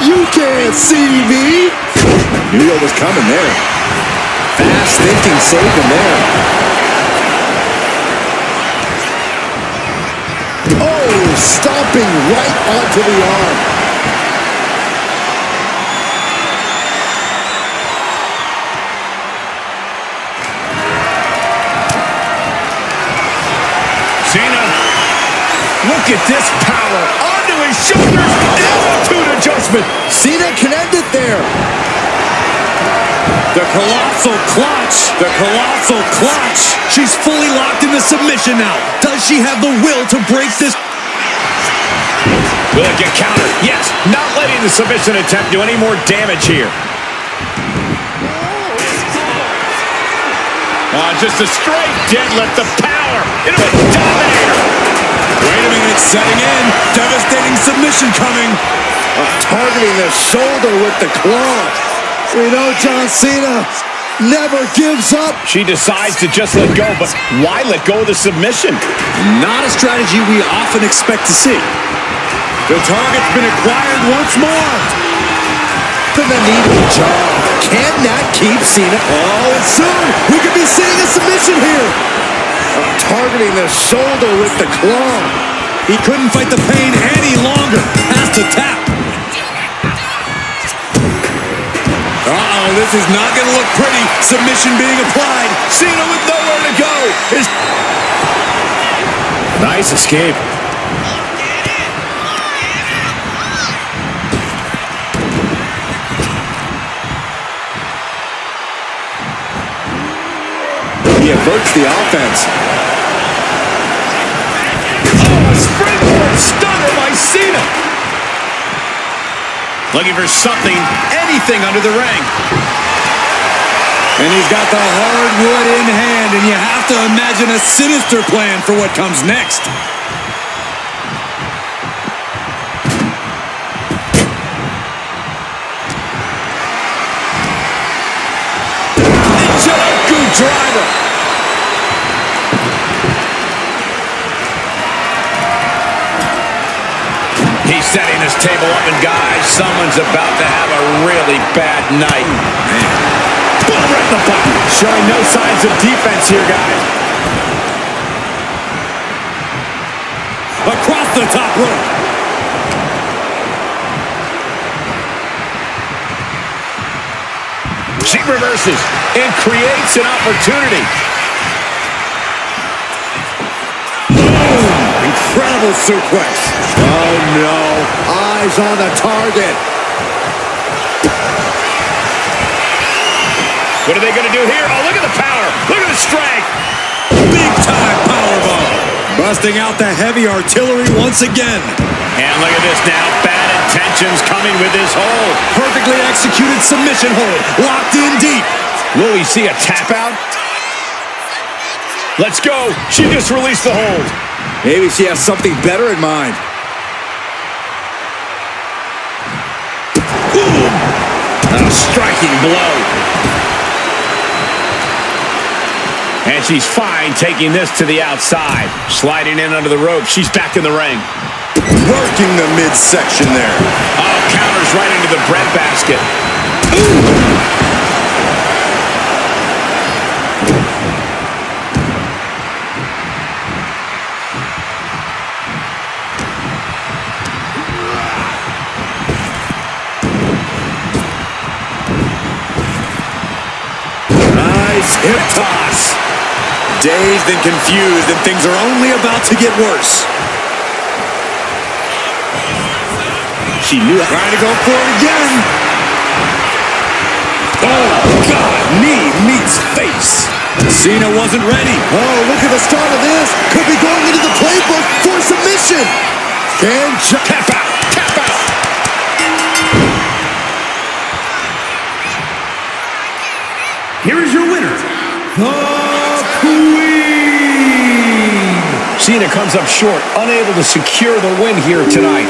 You can't see me. Knew it was coming there. Fast thinking saved him there. Oh, stomping right onto the arm. Cena, look at this power. Onto his shoulders. Altitude adjustment. Cena can end it there. The colossal clutch. The colossal clutch. She's fully locked in the submission now. Does she have the will to break this? Will it get countered? Yes. Not letting the submission attempt do any more damage here. Just a straight deadlift. The power into a dominator. Wait a minute, setting in. Devastating submission coming. Targeting the shoulder with the claw. We know John Cena never gives up. She decides to just let go, but why let go of the submission? Not a strategy we often expect to see. The target's been acquired once more. To the knee to the jaw. Can that keep Cena? Oh, and soon we could be seeing a submission here. Targeting the shoulder with the claw. He couldn't fight the pain any longer. Has to tap. Uh-oh, this is not going to look pretty. Submission being applied. Cena with nowhere to go. Nice escape. He averts the offense. Oh, a springboard stunner by Cena. Looking for something, anything under the ring. And he's got the hardwood in hand, and you have to imagine a sinister plan for what comes next. Jericho driver. He's setting this table up, and guys, someone's about to have a really bad night. Man. Boom, right in the button. Showing no signs of defense here, guys. Across the top rope. She reverses and creates an opportunity. Incredible suplex. Oh no, eyes on the target. What are they going to do here? Oh, look at the power. Look at the strength. Big time Busting out the heavy artillery once again. And look at this now. Bad intentions coming with this hold. Perfectly executed submission hold. Locked in deep. Will we see a tap out? Let's go. She just released the hold. Maybe she has something better in mind. Boom. A striking blow. And she's fine taking this to the outside. Sliding in under the rope. She's back in the ring. Working the midsection there. Oh, counters right into the breadbasket. Ooh. Nice hip toss. Dazed and confused, and things are only about to get worse. She knew it. Trying to go for it again. Oh, God. Knee meets face. Cena wasn't ready. Oh, look at the start of this. Could be going into the playbook for submission. And Tap out. Tap out. Here is your winner, the Queen. Cena comes up short, unable to secure the win here tonight.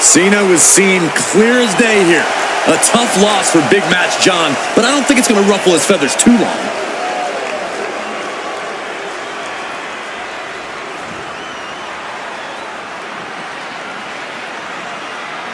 Cena was seen clear as day here. A tough loss for Big Match John, but I don't think it's going to ruffle his feathers too long.